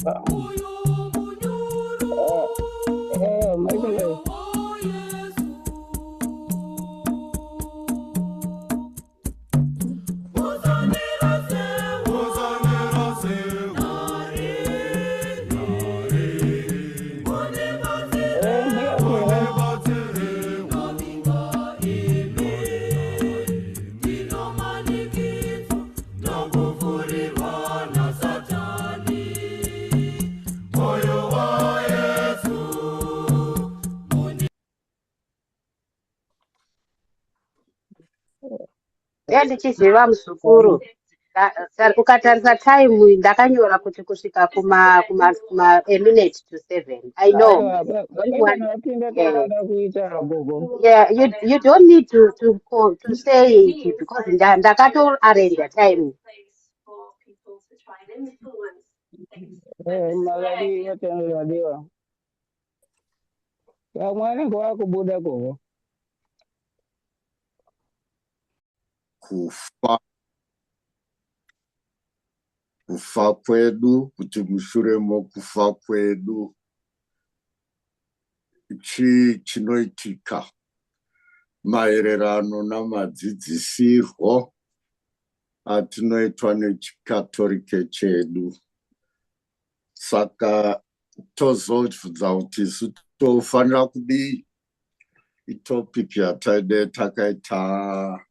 Michael, Yandichiziva muzukuru ukatarisa time ndakanyora kuti kusvika kuma minute to 7. I know only one. Yeah, yeah. You don't need to say it because ndakato arrange the time. magari watangazajiwa ya mwana kwa kubuda kwa kufa kwedu, kuti mushure mokufa kwedu chinoitika maererano namadzidzisirwo atinoitwa nechikatolike chedu. Saka tozobvunza kuti isu tofanira kudii. Itopiki yataide takaita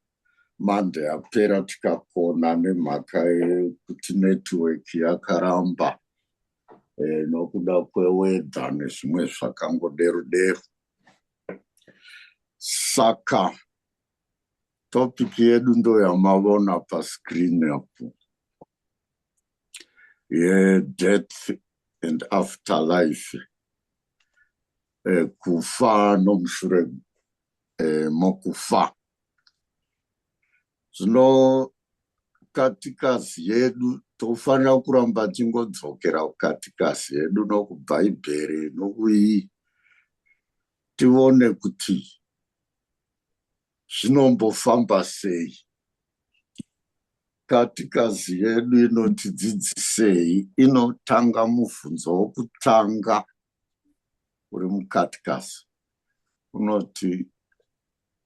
Monday yapera tikakona nemhaka yekuti netiweki yakaramba nokuda kwewedha nezvimwe zvakangoderu. Saka topiki yedu ndo yamavona paskrini apo, death and afterlife, kufa nomushure mokufa. Zvino katikasi yedu tofanira kuramba tingodzokera kukatikasi yedu nokubhaibheri nokuii tione kuti zvinombofamba sei. Katikasi yedu inotidzidzisei. Inotanga mubvunzo wokutanga uri mukatikasi unoti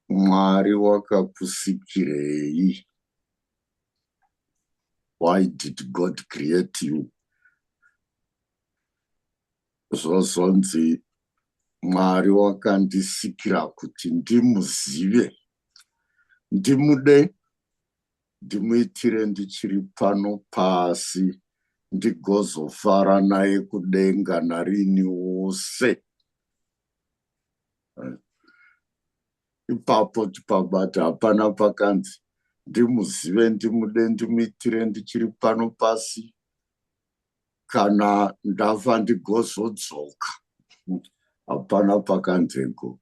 Mwari wakakusikirei? Why did God create you? Zvozonzi Mwari wakandisikira kuti ndimuzive, ndimude, ndimuitire ndichiri pano pasi, ndigozofara naye kudenga narini wose. Ipapo tipabata hapana pakanzi ndimuzive, ndimude, ndimuitire ndichiri pano pasi, kana ndafa ndigozodzoka. Hapana pakanzeko.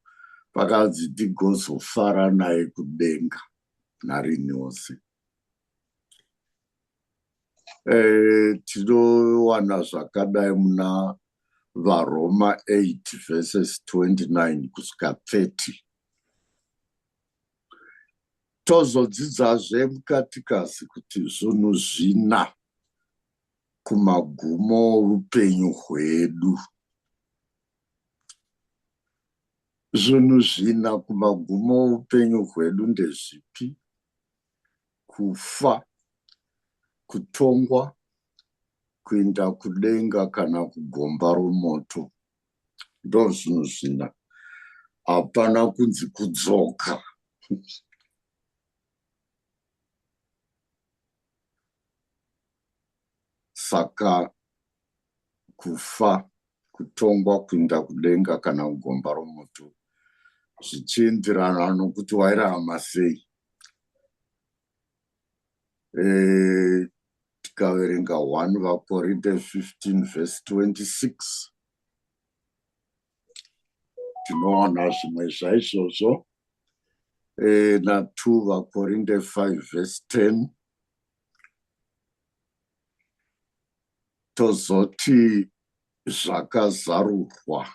Pakanzi ndigozofara naye kudenga narini wose. Tinowana zvakadai muna vaRoma 8 verses 29 kusvika 30. Tozodzidzazve mukatikasi kuti zvinhu zvina kumagumo upenyu hwedu. Zvinhu zvina kumagumo upenyu hwedu ndezvipi? Kufa, kutongwa, kuenda kudenga kana kugomba romoto. Ndo zvinhu zvina. Hapana kunzi kudzoka. Saka kufa, kutongwa, kuenda kudenga kana kugomba romoto zvichienderana nokuti wairarama sei. Tikaverenga 1 vaKorinde 15 verse 26 tinowana zvimwe zvaizvozvo. Na2 vaKorinde 5 verse 10 tozoti zvakazarurwa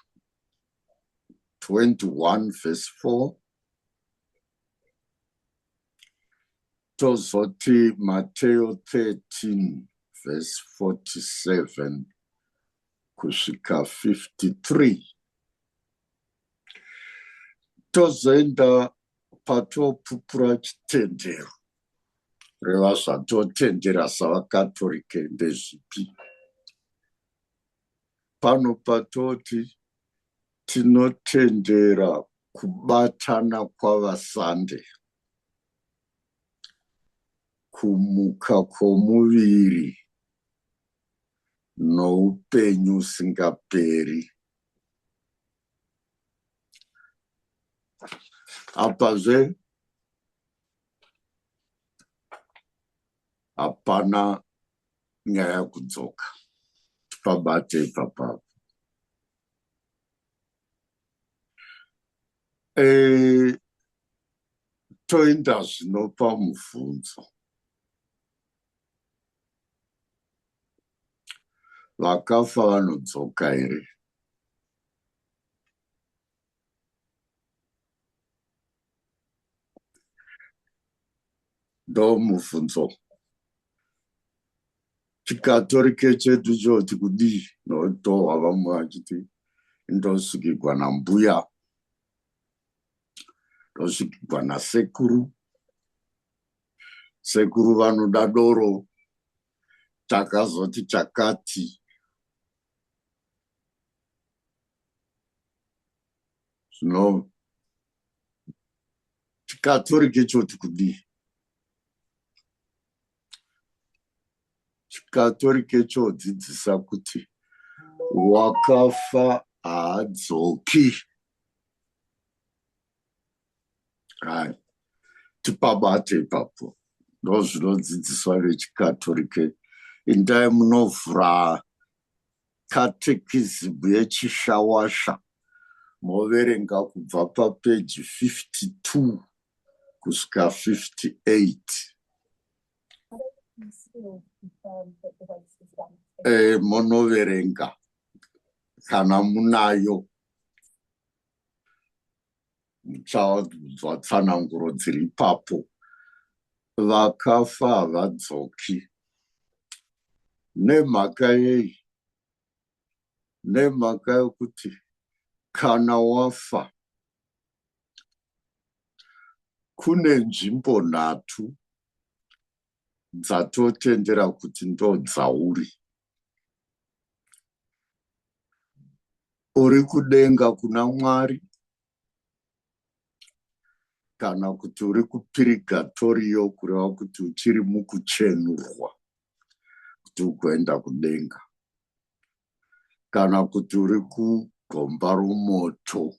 21 verse 4 tozoti Mateo 13 verse 47 kusvika 53. Tozoenda patopupura chitendero. Reva zvatotendera savakatolike ndezvipi. Pano patoti tinotendera kubatana kwavasande, kumuka kwomuviri noupenyu usingaperi. Apazve hapana nyaya kudzoka, tipabate ipapapo. Toenda zvino pamubvunzo. Vakafa vanodzoka here? Ndo mubvunzo. Chikatolike chedu choti kudii? Notohwa vamwe vachiti ndosvikirwa nambuya, ndosvikirwa nasekuru. Sekuru vanoda doro, takazoti chakati. Zvino chikatolike choti kudii? Chikatolike chodzidzisa kuti wakafa haadzoki. Tipabate ipapo. Ndo zvinodzidziswa nechikatolike. Indai munovhura katekizimu yechishawasha, moverenga kubva papeji 52 kusvika 58. Monoverenga kana munayo, muchaudzwa tsananguro dziri ipapo. Vakafa havadzoki. Nemhaka yei? Nemhaka yokuti kana wafa, kune nzvimbo 3 dzatotendera kuti ndo dzauri. Uri kudenga kuna Mwari, kana kuti uri kupurigatorio, kureva kuti uchiri mukuchenurwa kuti ugoenda kudenga, kana kuti uri kugomba romoto.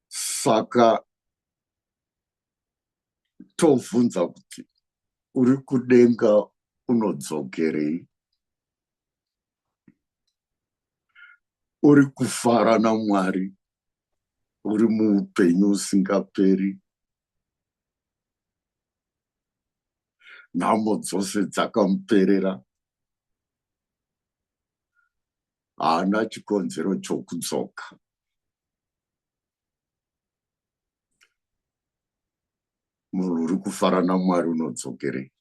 Saka tovhunza kuti uri kudenga unodzokerei? Uri kufara naMwari? Uri muupenyu usingaperi? Nhamo dzose dzakamuperera, haana chikonzero chokudzoka. Munhu uri kufara naMwari unodzokerei?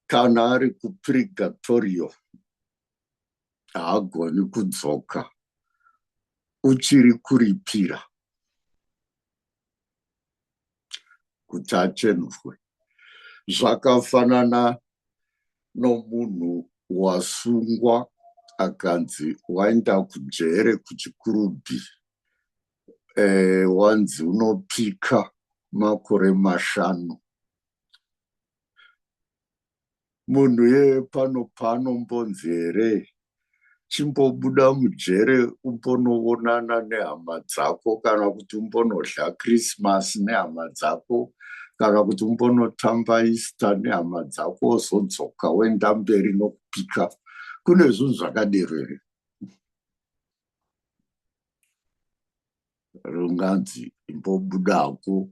Kana ari kupurigatorio, haagoni kudzoka, uchiri kuripira kuti achenurwe. Zvakafanana nomunhu wasungwa akanzi waenda kujere kuchikurubhi, wanzi unopika makore 5. Munhu yeye pano paanombonzi here chimbobuda mujere umbonoonana nehama dzako, kana kuti umbonodya Krismasi nehama dzako, kana kuti umbonotamba Easter nehama dzako, wozodzoka woenda mberi nokupika. Kune zvinhu zvakadero here? Runganzi imbobudako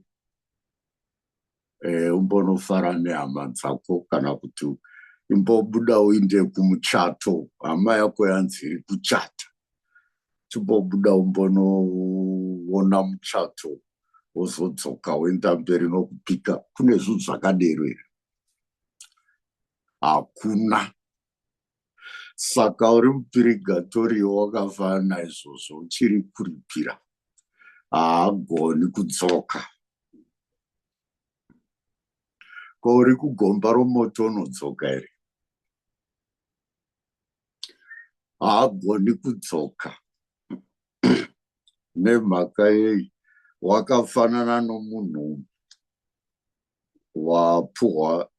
umbonofara nehama dzako, kana kuti imbobuda uinde kumuchato, hama yako yanzi iri kuchata, chimbobuda umbonoona muchato wozodzoka woenda mberi nokupika. Kune zvinhu zvakadero here? hakuna. Saka uri mupirigatori wakafanana naizvozvo uchiri kuripira, haagoni kudzoka. Ko uri kugomba romoto unodzoka here? Haagoni kudzoka. Nemhaka yei? Wakafanana nomunhu wapuhwa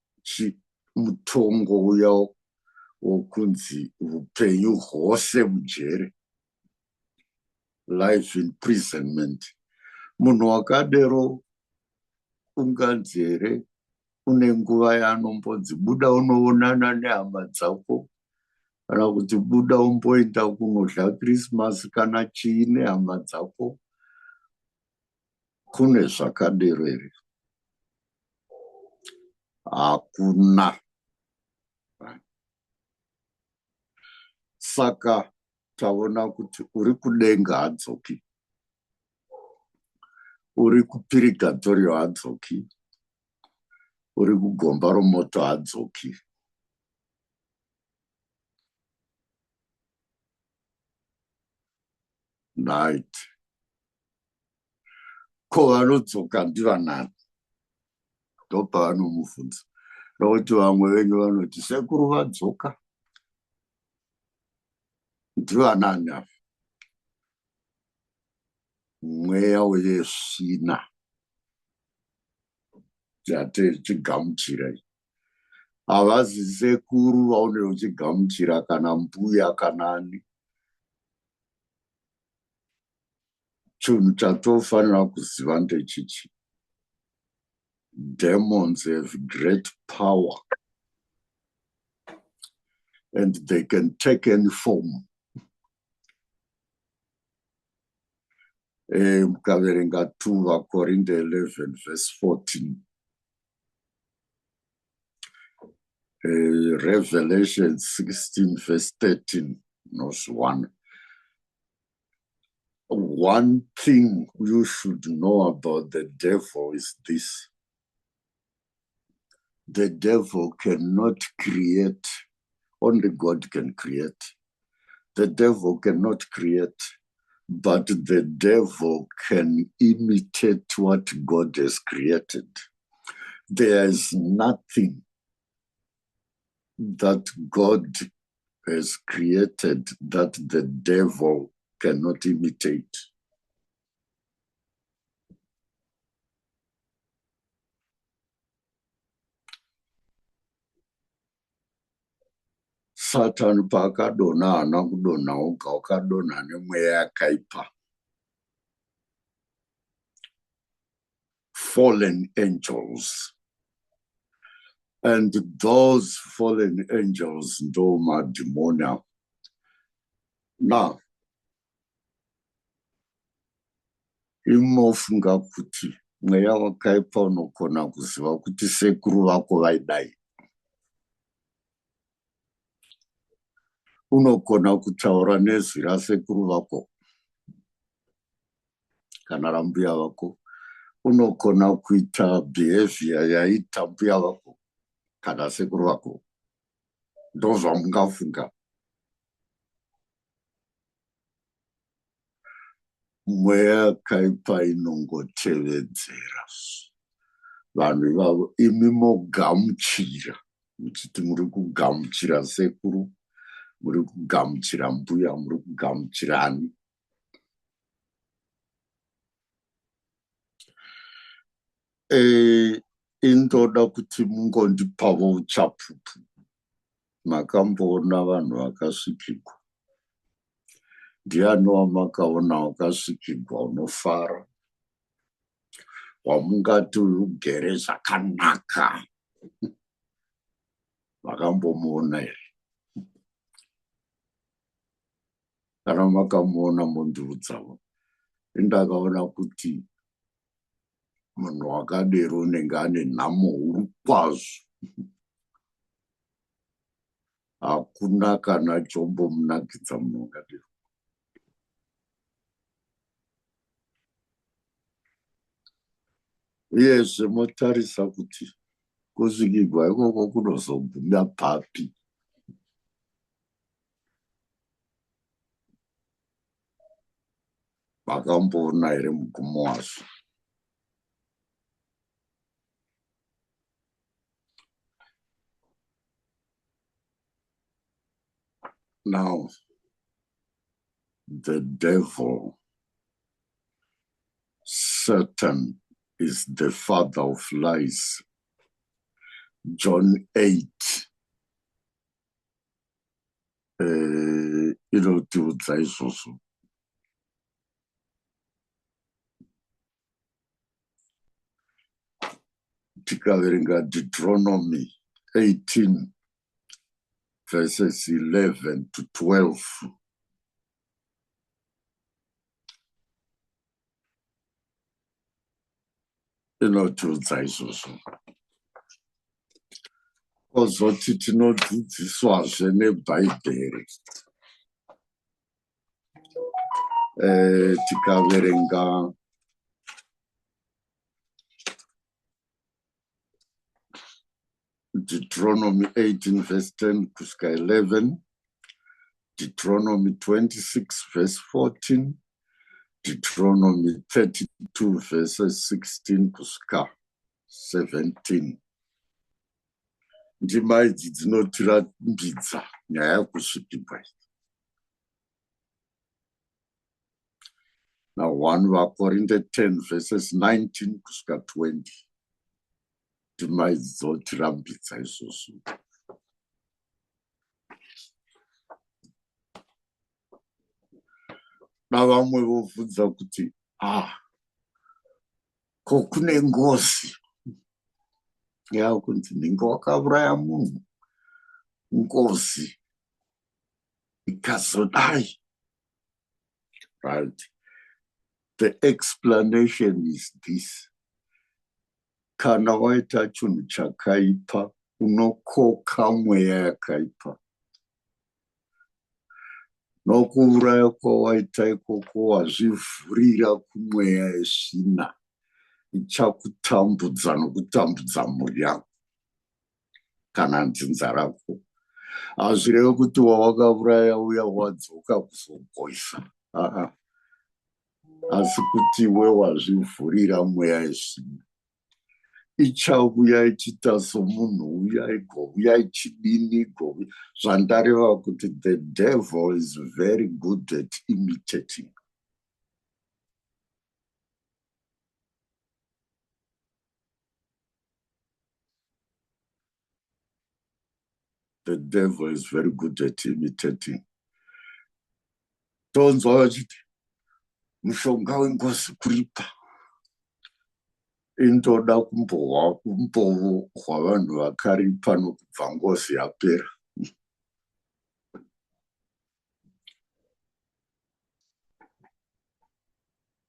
mutongo uya wokunzi upenyu hwose mujere, life imprisonment. Munhu wakadero unganzi here une nguva yaanombodzi buda unoonana nehama dzako, kana kuti buda umboenda kunodya Krismasi kana chii nehama dzako? Kune zvakadero here? Hakuna. Saka taona kuti uri kudenga hadzoki, uri kupirigatori hadzoki, uri kugomba romoto hadzoki. Right. Ko vanodzoka ndivanani? Ndopavanomubvunza. Nokuti vamwe venyu vanoti sekuru vadzoka. Ndivanani ava? Mweya wesvina chatichigamuchira. Havazi sekuru vaunenge uchigamuchira kana mbuya kana ani. Chinhu chatofanira kuziva ndechichi. Demons have great power and they can take any form. Mukaverenga 2 vaKorinde 11 verse 14. Revelation 16 verse 13 knows one. One thing you should know about the devil is this. The devil cannot create. Only God can create. The devil cannot create, but the devil can imitate what God has created. There is nothing that God has created that the devil cannot imitate. Satan paakadonha haana kudonha oga, wakadonha nemweya yakaipa. Fallen angels. And those fallen angels ndo madhimoni. Now, imofunga kuti mweya wakaipa unogona kuziva kuti sekuru vako vaidai. Unogona kutaura nezwi rasekuru vako kana rambuya vako. Unogona kuita behavior yaita mbuya vako kana sekuru vako. Ndozvamungafunga. Mweya yakaipa inongotevedzera. Vanhu ivavo imi mogamuchira. Muchiti muri kugamuchira sekuru, muri kugamuchira mbuya, muri kugamuchira ani. Indoda kuti mungondipavo uchapupu. Makamboona vanhu vakasvikirwa. Ndiani wamakaona wakasvikirwa unofara? Wamungati ugere zvakanaka. Makambomuona here? Kana makamuona mondiudzawo. Indakaona kuti munhu wakadero unenge ane nhamo huru kwazvo. Hakuna kana chombomunakidza munhu wakadero. Uyezve motarisa kuti kusvikirwa ikoko kunozoguma papi? Makamboona here mugumo wazvo? Now, the devil, Satan, is the father of lies. John 8. Inotiudza izvozvo. Tikaverenga Deuteronomy 18 verses 11 to 12. Inotiudza izvozvo. Kozoti tinodzidziswazve nebhaibheri. Tikaverenga Deuteronomy 18 verse 10 kusvika 11, Deuteronomy 26 verse 14, Deuteronomy 32 verses 16 kusvika 17. Ndima idzi dzinotirambidza nyaya yekusvikirwa. Now 1 Corinthians 10 verses 19 kusvika 20. Ndima idzi dzotirambidza izvozvo. Navamwe vobvunza kuti ko kune ngozi yakunzi ninge wakauraya munhu, ngozi ikazodai. Right? The explanation is this. Kana waita chinhu chakaipa, unokoka mweya yakaipa. Nokuuraya kwawaita ikoko wazvivhurira kumweya yezvina. Ichakutambudza nokutambudza mhuri yako kana nzinza rako. Hazvirevi kuti wawakauraya uya wadzoka kuzogoisa. Asi kuti iwe wazvivhurira mweya yezvina. Ichauya ichita somunhu uya igouya ichidini igouya. Zvandareva kuti the devil is very good at imitating. The devil is very good at imitating. Tonzwa vachiti mushonga wengozi kuripa. Intoda kumbohwa umbovo hwavanhu vakaripa nokubva ngozi yapera.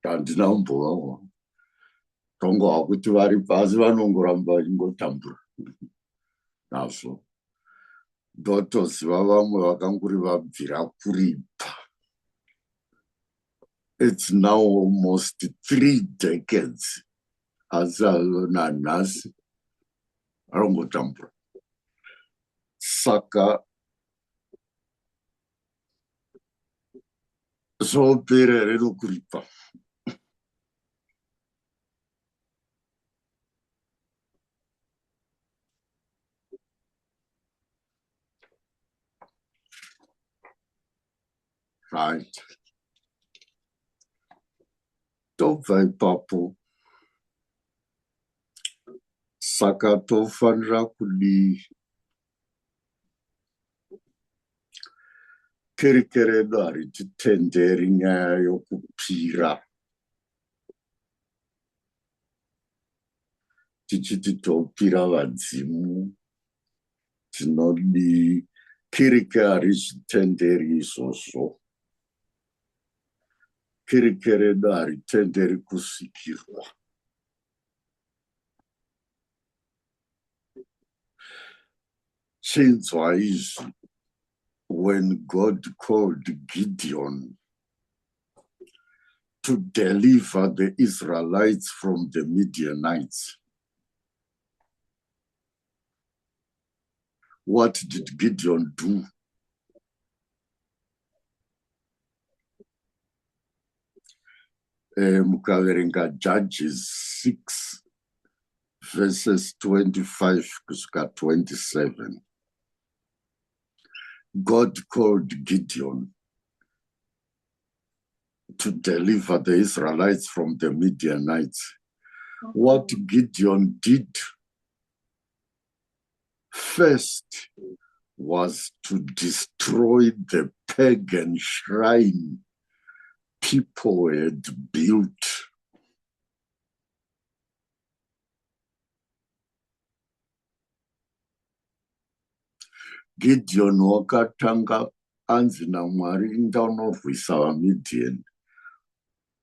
Handina kumbovahwa. Tongova kuti vari pasi vanongoramba vachingotambura nazvo. Ndotoziva vamwe vakanguri vabvira kuripa. It's now almost 3 decades. Asi nanhasi varongotambura. Saka zvopera here nokuripa. Right. Tobva ipapo. Saka tofanira kudii? Kereke redu harititenderi nyaya yokupira. Tichiti topira vadzimu. Tinodii? Kereke harizvitenderi izvozvo. Kereke redu haritenderi kusvikirwa. Chinzwa izvi. When God called Gideon to deliver the Israelites from the Midianites, What did Gideon do? Mukaverenga Judges 6 verses 25 kusvika 27. God called Gideon to deliver the Israelites from the Midianites. What Gideon did first was to destroy the pagan shrine people had built. Gideon wakatanga anzi naMwari ndanorwisa vaMidian.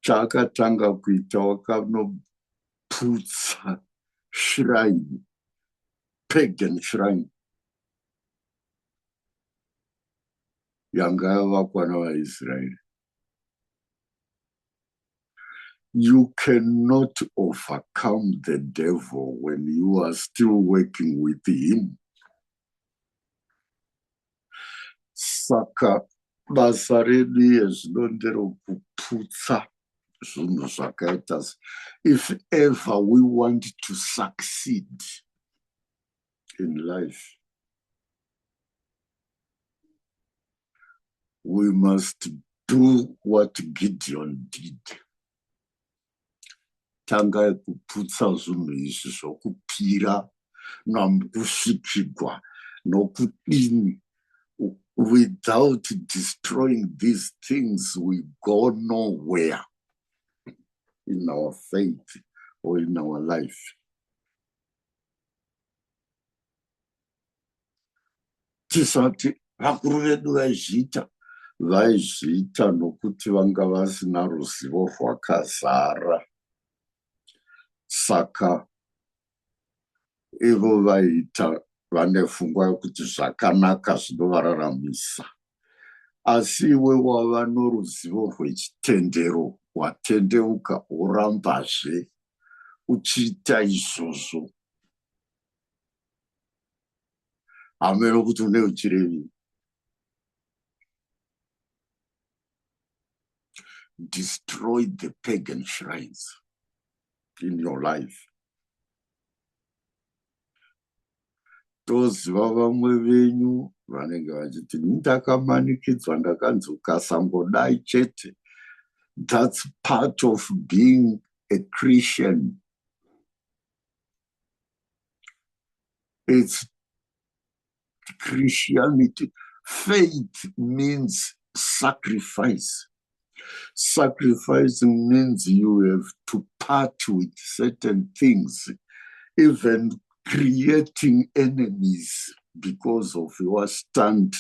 Chaakatanga kuita wakanoputsa shrine, pagan shrine yanga yavakwa navaIsraeri. You cannot overcome the devil when you are still working with him. Saka basa redu yezvino nderokuputsa zvinhu zvakaita. If ever we want to succeed in life, we must do what Gideon did. Tanga kuputsa zvinhu izvi zvokupira nakusvikigwa nokudini. Without destroying these things, we go nowhere in our faith or in our life. Tisati vakuru vedu vaizviita nokuti vanga vasina ruzivo rwakazara. Saka ivo vaiita vane pfungwa yokuti zvakanaka zvinovararamisa. Asi iwe wava noruzivo rwechitendero, watendeuka, worambazve uchiita izvozvo. Hamene nokuti une uchirevi. Destroy the pagan shrines in your life. Toziva vamwe venyu vanenge vachiti ndakamanikidzwa ndakanzoka sangodai chete. That's part of being a Christian. It's Christianity. Faith means sacrifice. Sacrifice means you have to part with certain things, even creating enemies because of your stand.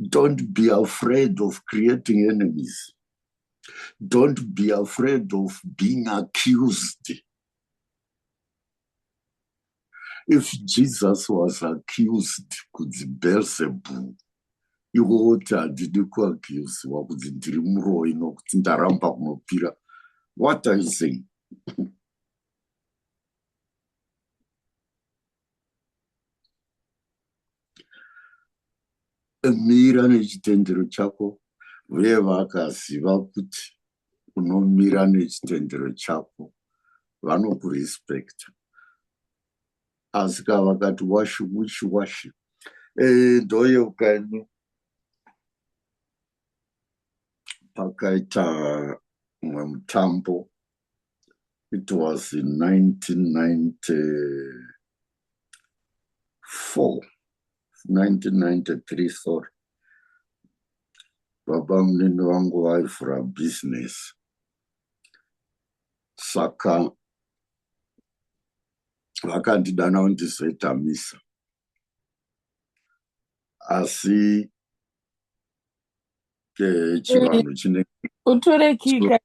Don't be afraid of creating enemies. Don't be afraid of being accused. If Jesus was accused kunzi Beelzebub, iwe woti handidi kuakiusiwa kunzi ndiri muroi nokuti ndaramba kunopira. What are you saying? Mira nechitendero chako, uye vakaziva kuti unomira nechitendero chako, vanokurespecta. Asi vakati washi ndoye ukaeni pakaita mumwe mutambo. It was in 1993, sorry. Baba munini vangu vaivhura business. Saka vakandidana kuti ndizoita misa. Asi chivanhu chine utorekika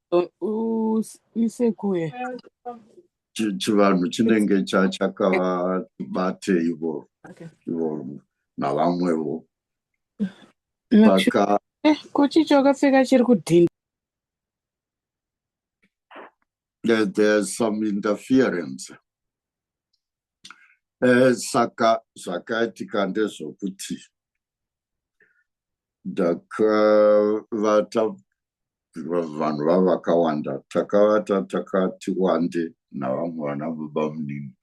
usekuye chivanhu chinenge chakavabate ivo navamwevo. Saka kuchicho wakapfeka chiri kudhinda. there's some interference. Saka zvakaitika ndezvokuti ndakavata vanhu vavakawanda, takavata takati wande navamwe vana baba munini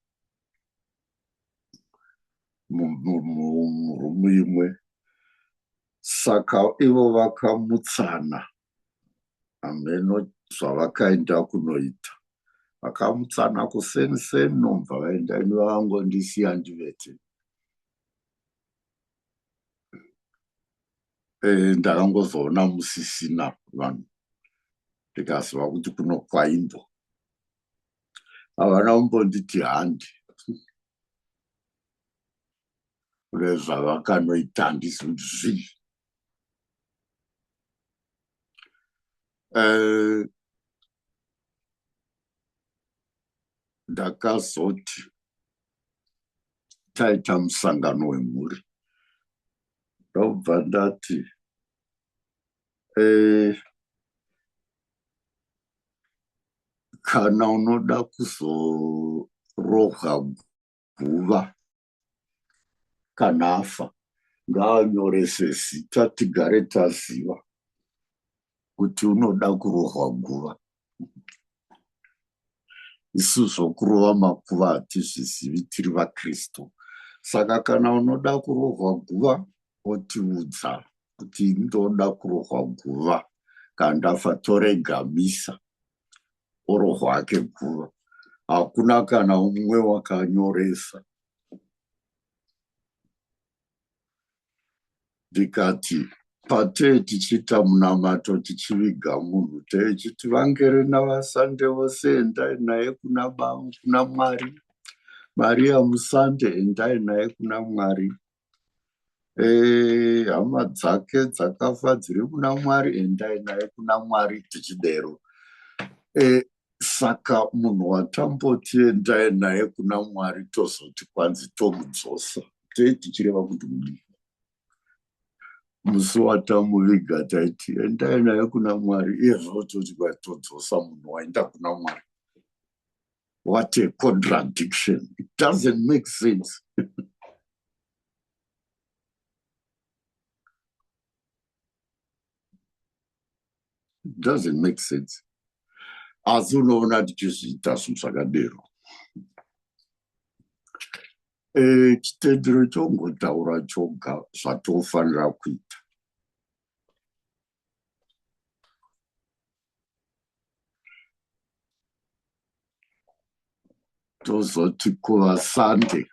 murumu imwe. Saka ivo vakamutsana hameno zvavakaenda kunoita, vakamutsana kuseni nomva vaenda ini vavangondisiya ndivete. Ndakangozoona musisina vanhu ndikaziva kuti kuno kwaimbo havana kumbonditi handi kune zvavakanoita handisi kuti zvii. Ndakazoti taita musangano wemhuri ndobva ndati kana unoda kuzorohwa guva kana afa ngaanyorese zita tigare taziva kuti unoda kurohwa guva. Isusu kurova makuva hatizvizivi tiri vaKristu. Saka kana unoda kurohwa guva otiudza kuti ndoda kurohwa guva, kana ndafa torega misa orohwa hake guva. Hakuna kana umwe wakanyoresa. Ndikati patee tichiita munamato tichiviga munhu tichiti vangere navasande vose endai naye kuna Mwari, Maria musande endai naye kuna Mwari, hama dzake dzakafa dziri kuna Mwari endai naye kuna Mwari, tichidero. Saka munhu watamboti endai naye kuna Mwari tozoti kwanzi tomudzosa tichireva kuti mudii. Musi watamuviga taiti endai naye kuna Mwari, iye zvototi todzosa munhu waenda kuna Mwari. What a contradiction. It doesn't make sense. It doesn't make sense. Asi unoona tichizviita zvinhu zvakadero. Chitendero chongotaura choga zvatofanira kuita. Tozoti kuvasande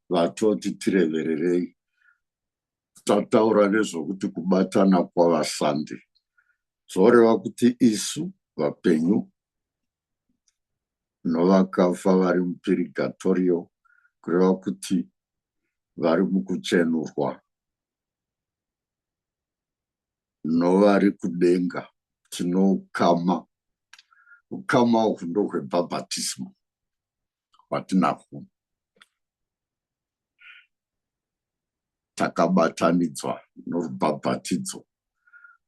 vatoti tirevererei. Tataura nezvokuti kubatana kwavasande zvoreva kuti isu vapenyu novakafa vari mupurigatorio, kureva kuti vari mukuchenurwa, novari kudenga tinokama. Ukama uhwu ndohwebhabhatismo hwatinahwo. Takabatanidzwa norubhabhatidzo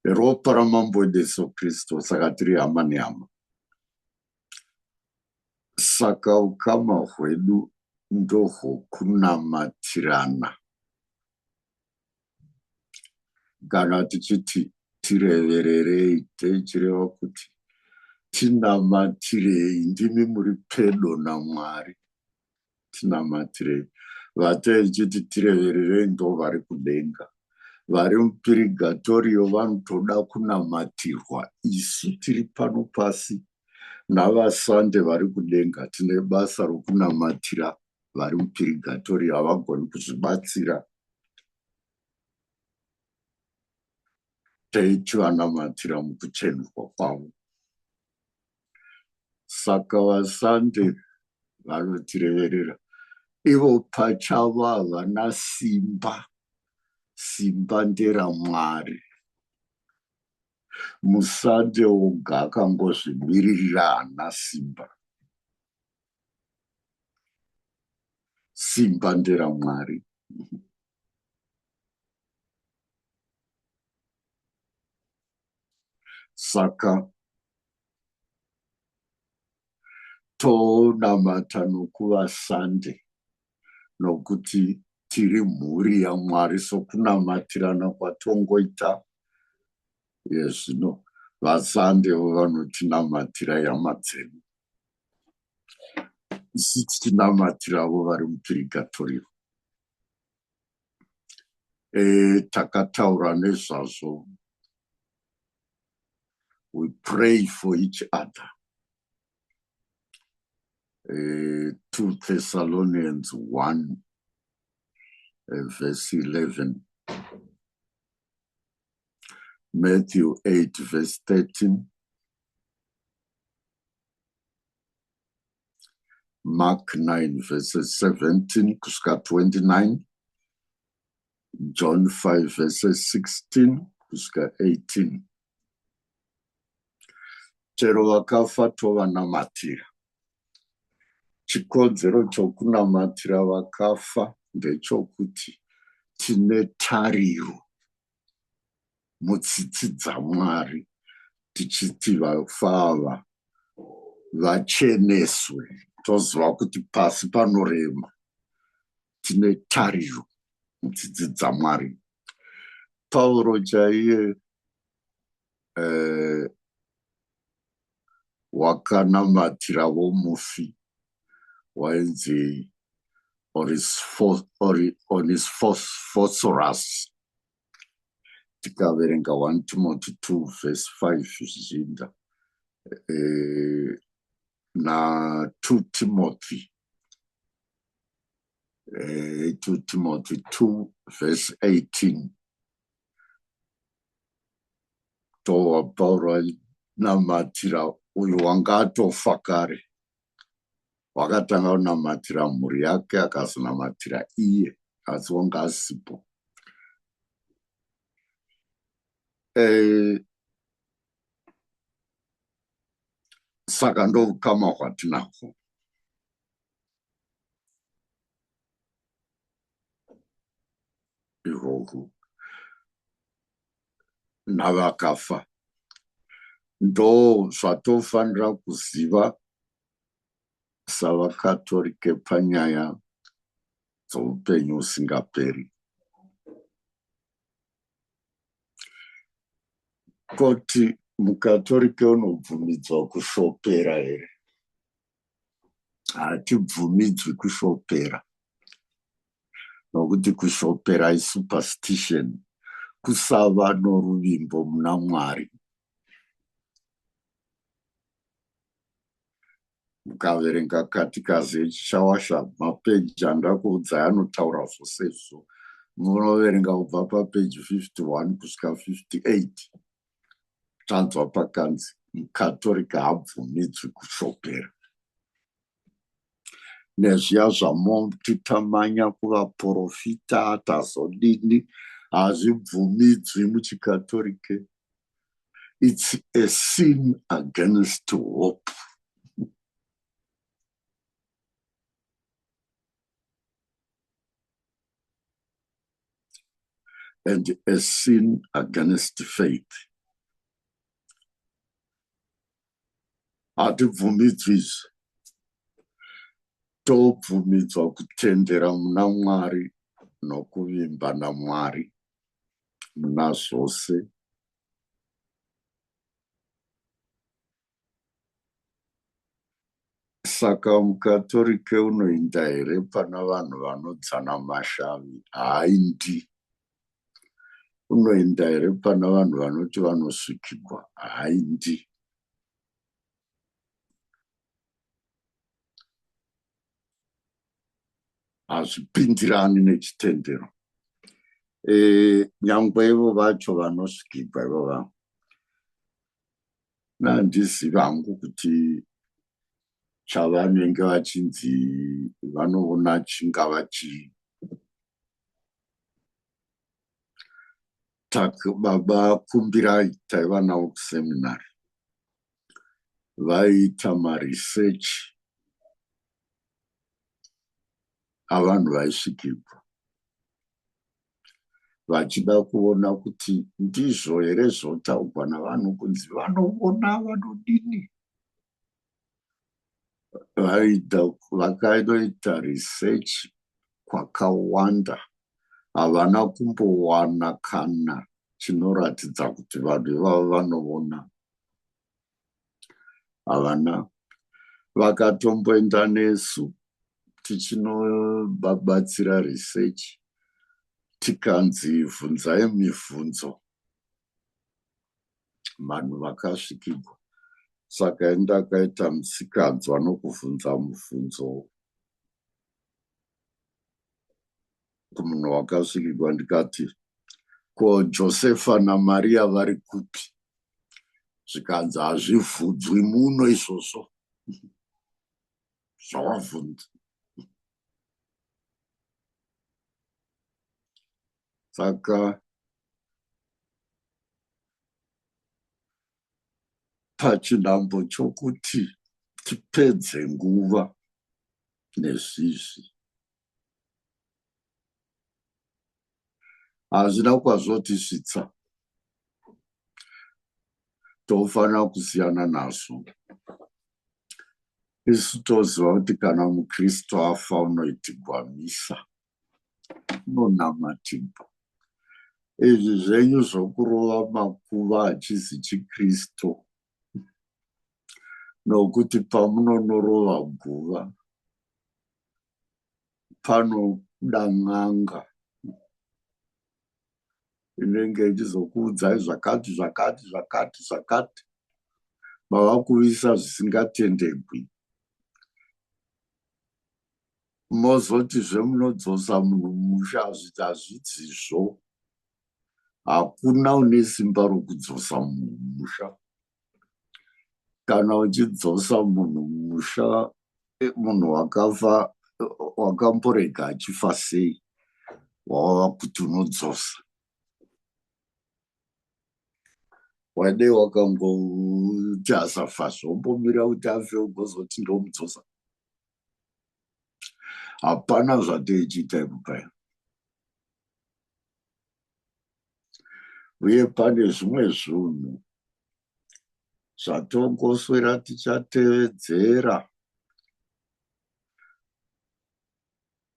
ropa ramambo Jesu Kristu, saka tiri hama nehama. Saka ukama hwedu ndohwokunamatirana. Kana tichiti tirevererei tichireva kuti tinamatirei, ndimi muri pedo naMwari, tinamatirei. Vatei chiti tirevererei ndo vari kudenga. Vari mupurigatorio vanotoda kunamatirwa. Isu tiri pano pasi navasande vari kudenga tine basa rokunamatira vari mupurigatorio, havagoni kuzvibatsira. Tichivanamatira mukuchenurwa kwavo. Saka vasande vanotireverera. Ivo pachavo havana simba. Simba nderamwari. Musande woga akangozvimiririra haana simba. Simba nderamwari. Saka tonamata nokuvasande nokuti tiri mhuri yaMwari, sokunamatirana kwatongoita yezvino vasandevo vanotinamatira yama dzedu, isi tichinamatirawo vari mupirigatoriyo. Takataura nezvazvo. We pray for each other. 2 Thessalonians 1 verse 11, Matthew 8 verse 13, Mark 9 verses 17 kusvika 29, John 5 verses 16 kusvika 18. Chero vakafa tovanamatira. Chikodzero chokunamatira vakafa ndechokuti tine tariro mutsitsi dzaMwari, tichiti vafa ava vacheneswe, toziva kuti pasi panorema. Tine tariro mutsitsi dzaMwari. Pauro chaiye wakanamatira vomufi wainzi Onesphorus. Tikaverenga 1 Timothy 2 verse 5 zvichienda na 2 Timothy 2 verse 18, towa Pauro namatira uyu wanga atofa kare. Wakatanga kunamatira mhuri yake akazonamatira iye, asi wanga asipo. Saka ndokama hwatinako. Ihwohwo navakafa ndo zvatofanira kuziva savakatorike panyaya dzoupenyu husingaperi. Koti mukatorike unobvumidzwa kushopera here? Hatibvumidzwi kushopera, nokuti kushopera isuperstition, kusava noruvimbo muna Mwari. Mukaverenga katikazi yechichawasha mapeji andakuudzai anotaura zvose izvo, munoverenga kubva papeji 51 kusvika 58. Tanzwa pakanzi mukatorika haabvumidzwi kushopera. Nezviya zvamotitamanya kuvaprofita tazodini, hazvibvumidzwi muchikatolike. It's a sin against hope. And a sin against faith. Hatibvumidzwi izvi. Tobvumidzwa kutendera muna Mwari nokuvimba naMwari muna zvose. Saka mukatolike unoenda here pana vanhu vanodzana mashavi? Haindi. Unoenda here pana vanhu vanoti vanosvikirwa? Haindi. Hazvipindirani nechitendero. Nyangwe ivo vacho vanosvikirwa ivova, nandiziva hangu kuti chavanenge vachinzi vanoona chingava chii. Baba Kumbirai taiva navo kuseminari, vaiita maresearch avanhu vaisvikirwa, vachida kuona kuti ndizvo here zvotaurwa navanhu kunzi vanoona vanodini. vakaitoita research kwakawanda, havana kumbowana kana chinoratidza kuti vanhu ivavo vanoona. Havana. Vakatomboenda nesu tichinobatsira research, tikanzi bvunzai mibvunzo, vanhu vakasvikirwa. Saka ndakaita musikadzwa nokubvunza mubvunzo kumunhu wakasvikirwa, ndikati, ko Josefa naMaria vari kupi? Zvikanzi hazvibvudzwi muno izvozvo. Zvawabvunza. Saka pachinhambo chokuti tipedze nguva nezvizvi, hazvina kwazvotisvitsa, tofanira kusiyana nazvo. Isu toziva kuti kana muKristu afa unoitirwa misa, unonamatirwa. Izvi zvenyu zvokurova makuva achizi chiKristu, nokuti pamunonorova guva panoda n'anga inenge ichizokuudzai zvakati zvakati zvakati zvakati, mava kuvisa zvisingatendegwi. Mozoti zvemunodzosa munhu mumusha, hazvidzizvo. Hakuna une simba rokudzosa munhu mumusha. Kana uchidzosa munhu mumusha, munhu wakafa, wakamborega achifa sei, wava kuti unodzosa. Wade wakangoti asafa zvombomira kuti afe ugozoti ndomudzosa. Hapana zvatoichiita ikupaya. Uye pane zvimwe zvinhu zvatongoswera tichatevedzera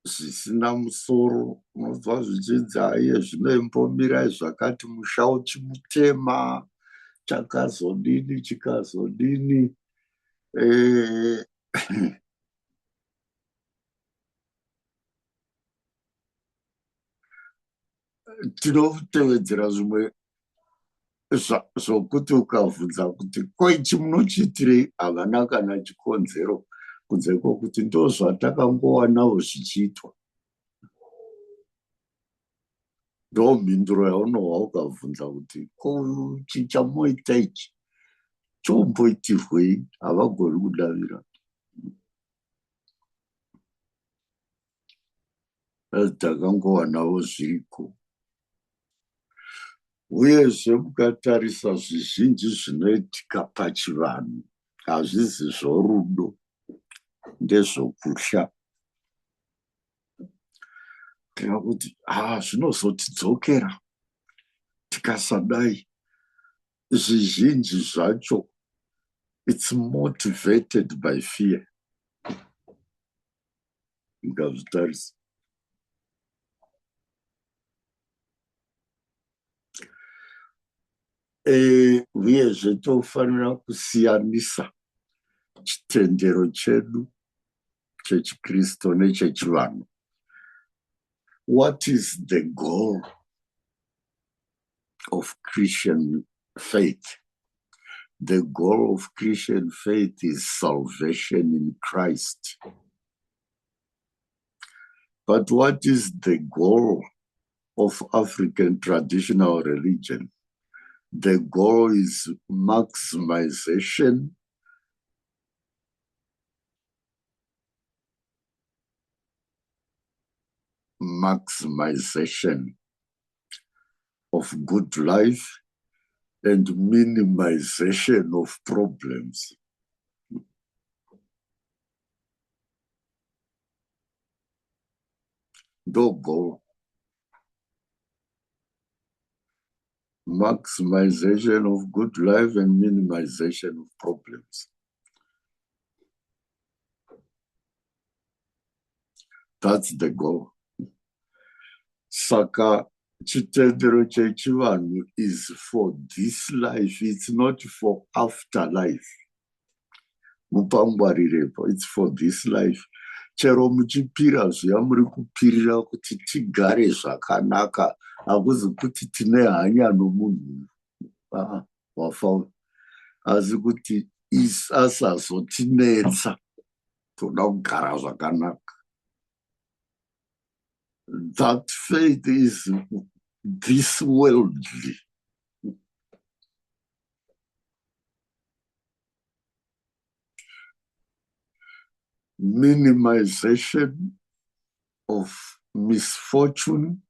zvisina musoro. Unobva zvichinzi aiye zvinoimbomirai zvakati, musha uchimutema, chakazodini chikazodini. Tinotevedzera zvimwe zvokuti ukabvunza kuti ko ichi munochiitirei, havana kana chikonzero kunze kwokuti ndo zvatakangowanawo zvichiitwa. Ndo mhinduro yaunohwa ukabvunza kuti ko chichamoita ichi chomboitirwei, havagoni kudavira. Takangowanawo zviriko. Uyezve mukatarisa zvizhinji zvinoitika pachivanhu, hazvisi zvorudo, ndezvokutya. Tira kuti zvinozotidzokera tikasadai. Zvizhinji zvacho it's motivated by fear. Ngazvitarisa. Uyezve tofanira kusiyanisa chitendero chedu chechiKristu nechechivanhu. What is the goal of Christian faith? The goal of Christian faith is salvation in Christ. But what is the goal of African traditional religion? The goal is maximization of good life and minimization of problems. The goal. Maximization of good life and minimization of problems. That's the goal. Saka chitendero chechivanhu is for this life. It's not for afterlife. Mupangwarirepo. It's for this life. Chero muchipira zviya muri kupirira kuti tigare zvakanaka. Hakuzi kuti tine hanya nomunhu. Wafa. Asi kuti asazotinetsa. Toda kugara zvakanaka. That faith is this worldly. Minimization of misfortune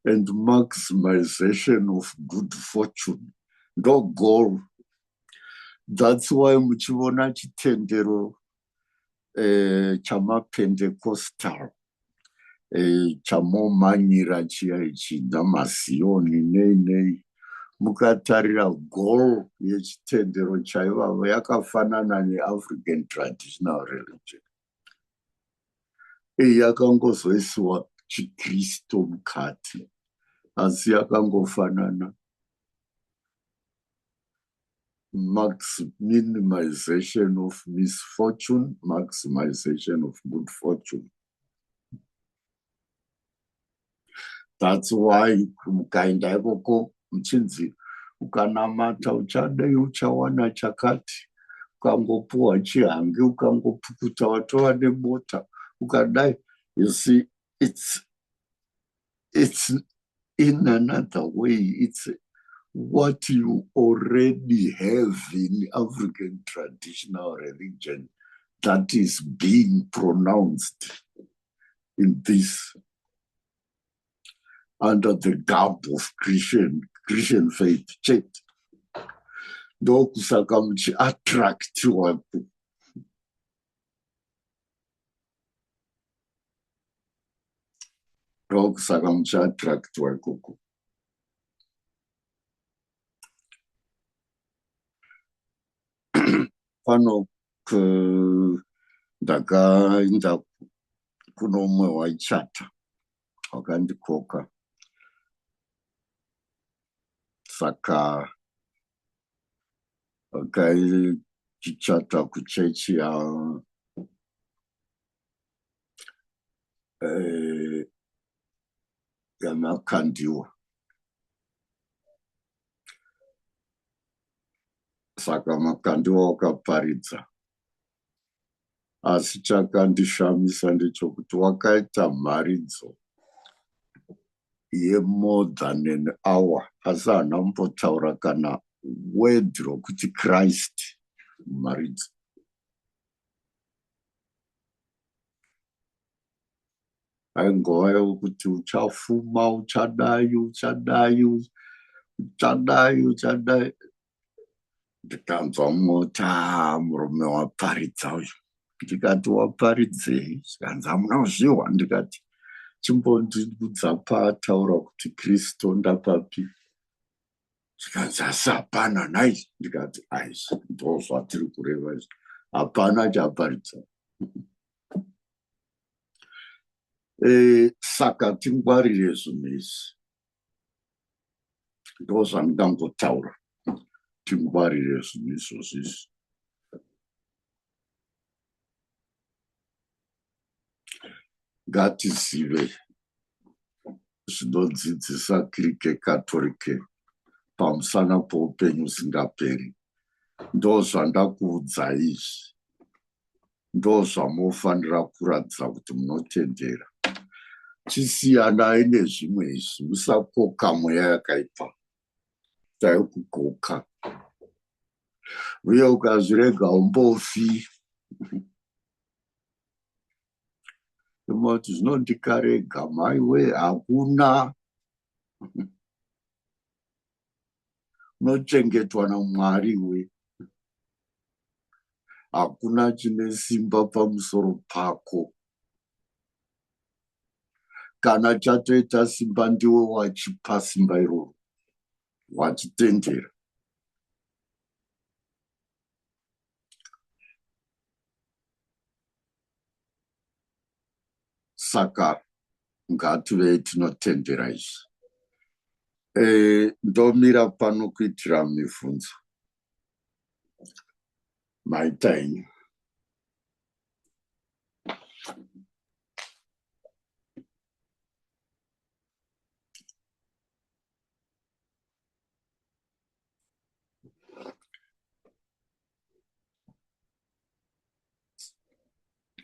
and maximization of good fortune. No goal. That's why muchiona chitendero chama Pentecostal. Chamomanyira chiya ichi namasiyoni nei mukatarira goal yechitendero chaivavo yakafanana neAfrican traditional religion. Yakangozoisiwa chiKristu mukati, asi yakangofanana. Minimization of misfortune, maximization of good fortune. That's why mukaenda ikoko muchinzi ukanamata uchadai uchawana chakati, ukangopuwa chihange, ukangopukuta watova nebota, ukadai. You see, it's in another way. It's what you already have in African traditional religion that is being pronounced in this under the garb of Christian faith. Check. Ndokusaka muchiattractiwa. Ndokusaka muchiattractiwa ikoko. Pano ndakaenda kuno umwe waichata wakandikoka. Saka wakaichata kuchechi yamakandiwa. Saka makandiwa wakaparidza. Asi chakandishamisa ndechokuti wakaita mharidzo more than an hour, asi haana kumbotaura kana word rokuti Christ mharidzo. Aingova yokuti uchafuma, uchadai. Ndikanzwa mota murume waparidza uyu. Ndikati waparidzei? Zikanzi hamuna kuzviwa. Ndikati chimbondibudza pataura kuti Kristu ndapapi. Zikanzi asi hapana nhai. Ndikati aisi ndozvatiri kureva izvi. Hapana chaparidza. Saka tingwarire zvinhu izvi. Ndozvandangotaura. Tingwarire zvinhu izvozvi. Ngatizive zvinodzidzisa kirike katolike pamusana poupenyu usingaperi. Ndozvandakuudza izvi. Ndozvamunofanira kuratidza kuti munotendera. Chisiyanai nezvimwe izvi. Musakoka mweya yakaipa. Dai kukoka. Uye ukazvirega umbofi. Kuti zvinondikarega maiwe hakuna. Unochengetwa naMwari we. Hakuna chine simba pamusoro pako. Kana chatoita simba ndiwe wachipa simba iroro. Wachitendera. Saka ngativei tinotendera izvi. Ndomira pano kuitira mibvunzo. Maita henyu.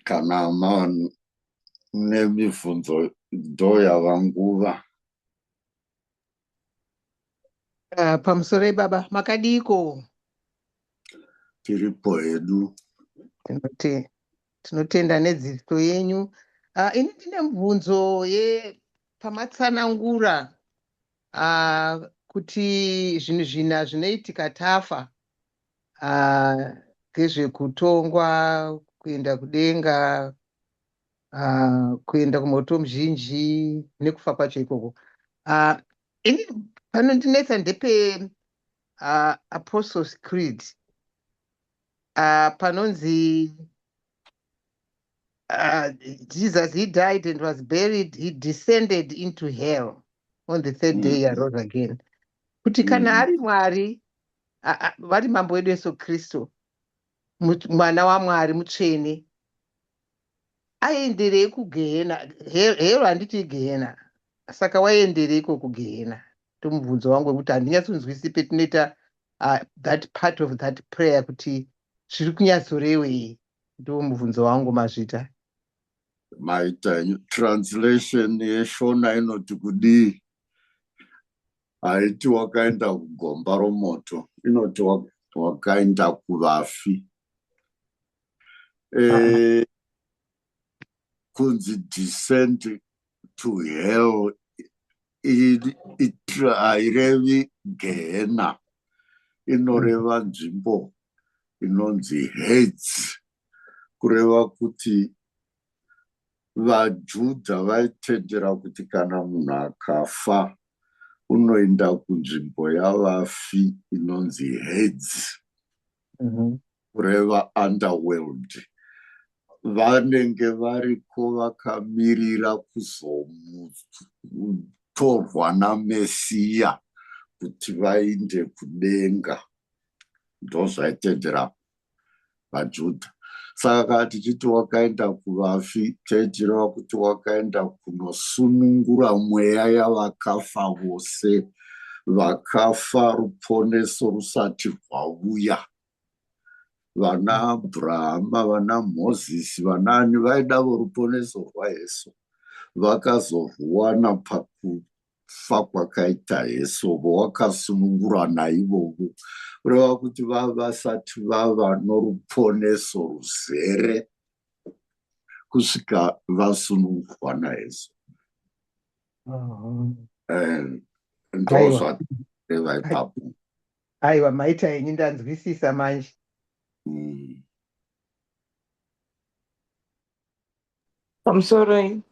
Kana mune mibvunzo ndoyava nguva. Pamusoro ibaba makadiko? Tiripo hedu. Tinotenda nedzidzo yenyu. Ini ndine mibvunzo yepamatsanangura kuti zvinhu zvina zvinoitika tafa, ngezvekutongwa, kuenda kudenga, kuenda kumoto muzhinji nekufa kwacho ikoko. Ini panondinetsa ndepe Apostles' Creed, panonzi Jesus, he died and was buried, he descended into hell, on the third day he arose again. Kuti kana ari Mwari, vari mambo wedu Yesu Kristu, mwana waMwari mutsvene, aenderei kugehena? Hero handiti gehena, saka waendereiko kugehena? Mubvunzo wangu wekuti handinyatsonzwisi petinoita that part of that prayer kuti zviri kunyatsorewei. Ndo mubvunzo wangu mazvita. Maita translation yeshona inoti kudii? Haiti wakaenda kugomba romoto, inoti wakaenda kuvafi. Kunzi descend to hell, hairevi gehena, inoreva nzvimbo inonzi Hades, kureva kuti vaJudha vaitendera kuti kana munhu akafa unoenda kunzvimbo yavafi inonzi Hades, kureva underworld. Vanenge variko vakamirira kuzotorwa naMesiya kuti vainde kudenga. Ndo zvaitendera vaJudha. Saka tichiti wakaenda kuvafi, taitirawo kuti wakaenda kunosunungura mweya yavakafa vose, vakafa ruponeso rusati rwauya. Vana Abrahama, vana Mozisi, vanani vaidavo ruponeso rwaJesu, vakazoruwana pakufa kwakaita Jesu, vakasunungura naivovo. Kureva kuti vasati vava noruponeso ruzere kusvika vasunungurwa naJesu. Ndozvatireva ipapo. Aiwa, maita henyu ndanzwisisa manje. I'm sorry,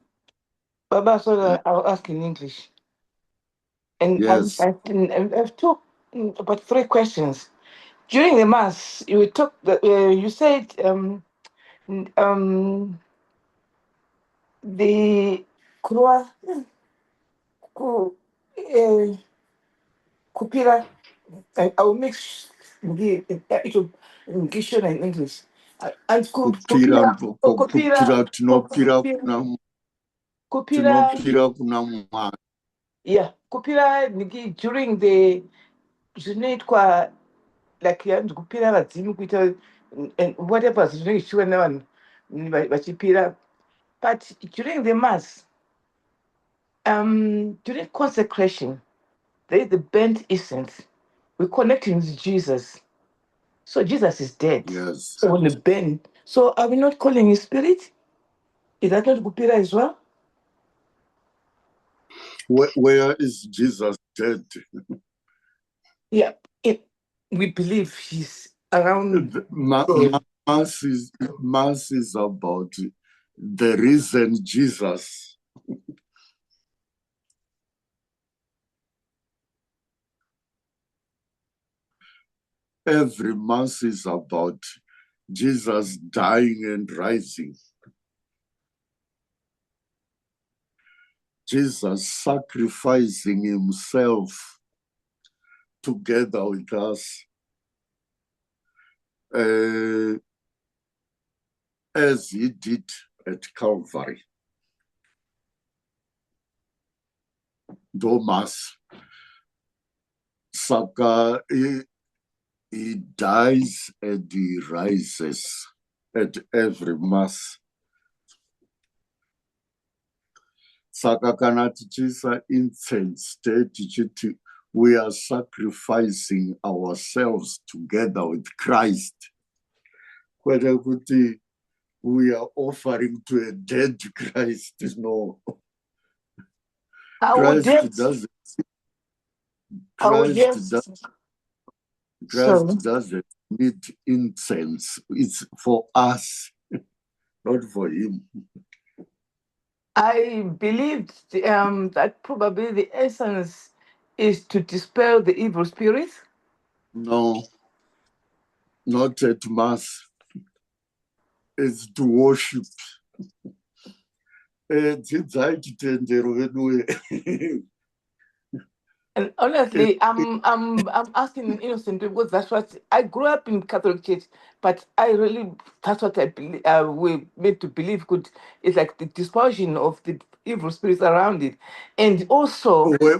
Baba, so I'll ask in English. And yes. I've talked about 3 questions. During the Mass, you said the kupira. I will mix it in English. And kupira tinopira kuna Mwari. Yeah, kupira during the zvinoitwa like kupira vadzimu kuita and whatever zvinoitwa nevanhu vachipira. But during the Mass, during consecration, there is the burnt incense. We're connecting with Jesus. So Jesus is dead. Yes. So on the burn. So are we not calling his spirit? Is that not kupira as well? Where is Jesus dead? Yeah, we believe he's around. Mass is about the risen Jesus. Every Mass is about Jesus dying and rising. Jesus sacrificing himself together with us, as he did at Calvary. Thomas, Saka, he dies and he rises at every mass. Saka kana tichisa incense tichiti, we are sacrificing ourselves together with Christ. Whether we are offering to a dead Christ, no. Christ doesn't need incense. It's for us, not for him. I believed that probably the essence is to dispel the evil spirits. No, not at mass. It's to worship. And honestly, I'm asking innocent because that's what I grew up in Catholic Church, but that's what I believe. We made to believe it's like the dispersion of the evil spirits around it, and also where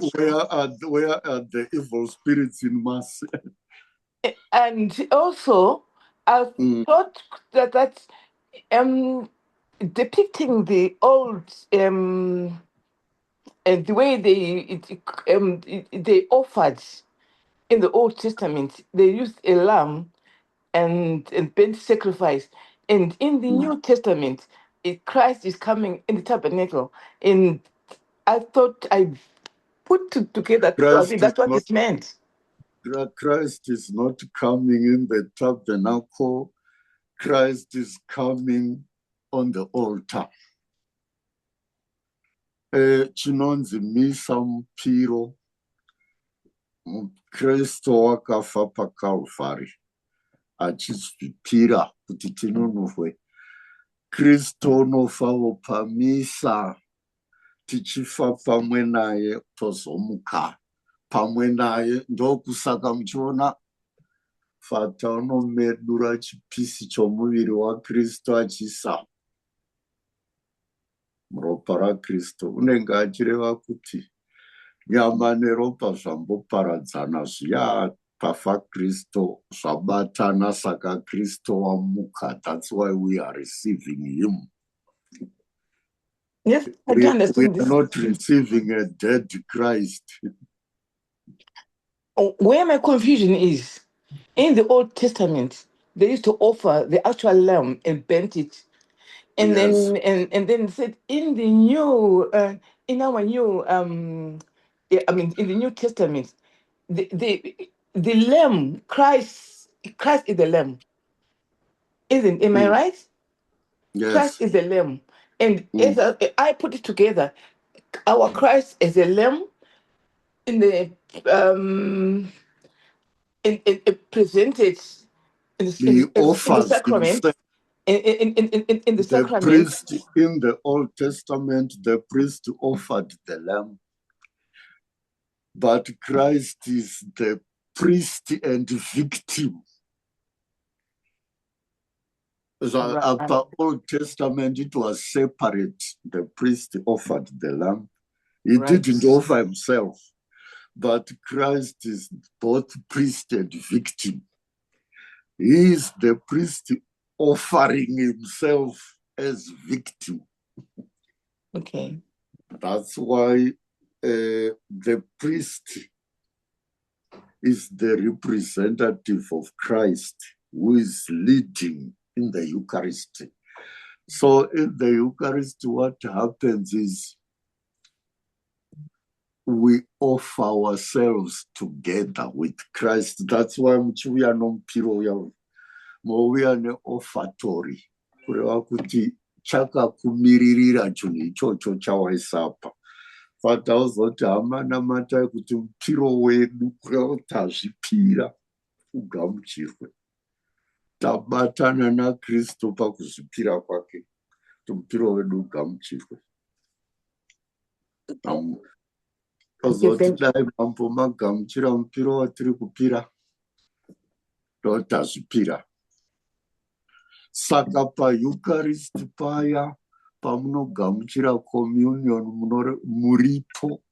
are the evil spirits in mass? And also, I thought that depicting the old and the way they offered in the Old Testament, they used a lamb and burnt sacrifice, and in the New Testament, Christ is coming in the tabernacle, and I thought I put it together. Probably that's what it meant. Christ is not coming in the tabernacle. Christ is coming on the altar. Chinonzi misa mupiro, Kristo wakafa paKalvari, achizvipira kuti tinonofwe. Kristo nofawo pamisa, tichifa pamwe naye tozomuka. Pamwe naye ndokusaka muchiona Fata unomedura chipisi chomuviri waKristu achisa muropa raKristu. Unenge achireva kuti nyama neropa zvamboparadzana zviya pafa Kristu zvabatana, saka Kristu wamuka. That's why we are receiving him. Yes, I we understand are not receiving a dead Christ. Where my confusion is, in the Old Testament, they used to offer the actual lamb and burnt it, and Yes. then said in the new, in our new, in the New Testament, the lamb, Christ is the lamb, isn't? Am I right? Yes. Christ is the lamb, and as I put it together, our Christ is a lamb in the presented in the sacrament. In the sacrament. Priest in the Old Testament, the priest offered the lamb, but Christ is the priest and victim. So after Old Testament, it was separate. The priest offered the lamb. He didn't offer himself, but Christ is both priest and victim. He is the priest offering himself as victim. Okay. That's why the priest is the representative of Christ who is leading in the Eucharist. So in the Eucharist, what happens is we offer ourselves together with Christ. That's why we are non piro. We are an offertory. Kureva kuti chakakumiririra chinhu ichocho chawaisapa. Fatazoti hamana matai kuti mupiro wedu kureva kuti hazvipira ugamuchirwe. Tabatana naKristu pakuzvipira kwake kuti mupiro wedu ugamuchirwe. Kozoti dai mambo magamuchira mupiro watiri kupira ndotazvipira. Saka paEucharist paya pamunogamuchira communion muripo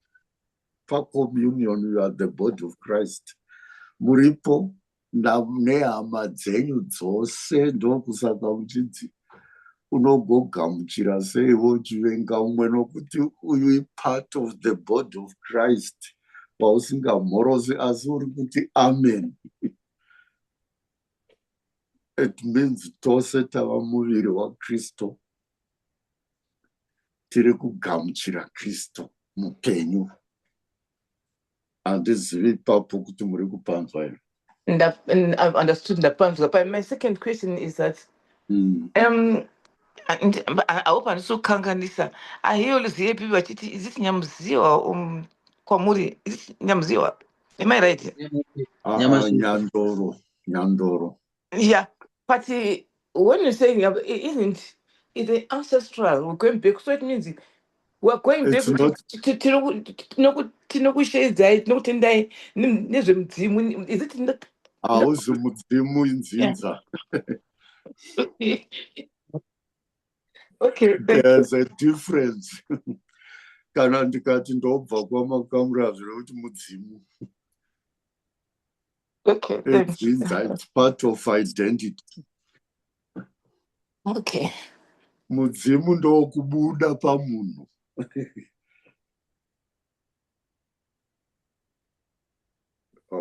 pacommunion, you are the body of Christ. Muripo nehama dzenyu dzose, ndokusaka uchidzi unogogamuchira seiwo uchivenga umwe nokuti uyu ipart of the body of Christ. Pausingamhorosi asi uri kuti amen. It means tose tava muviri waKristu, tiri kugamuchira Kristu mupenyu. Handizivi ipapo kuti muri kupanzwa here. And I've understood the point. But my second question is that and I hope I'm so kanganisa. I hear all the people vachiti, is it nyamziwa kwamuri? Is it nyamziwa? Am I right? Nyandoro. Yeah, but when you say isn't it the ancestral? We're going back, so it means we're going back to is it in the Hauzi mudzimu inzinza. Okay, there's a difference. Kana ndikati ndobva kwamakamura zvinoti mudzimu. Okay, it's part of identity. Okay. Mudzimu ndokubuda pamunhu.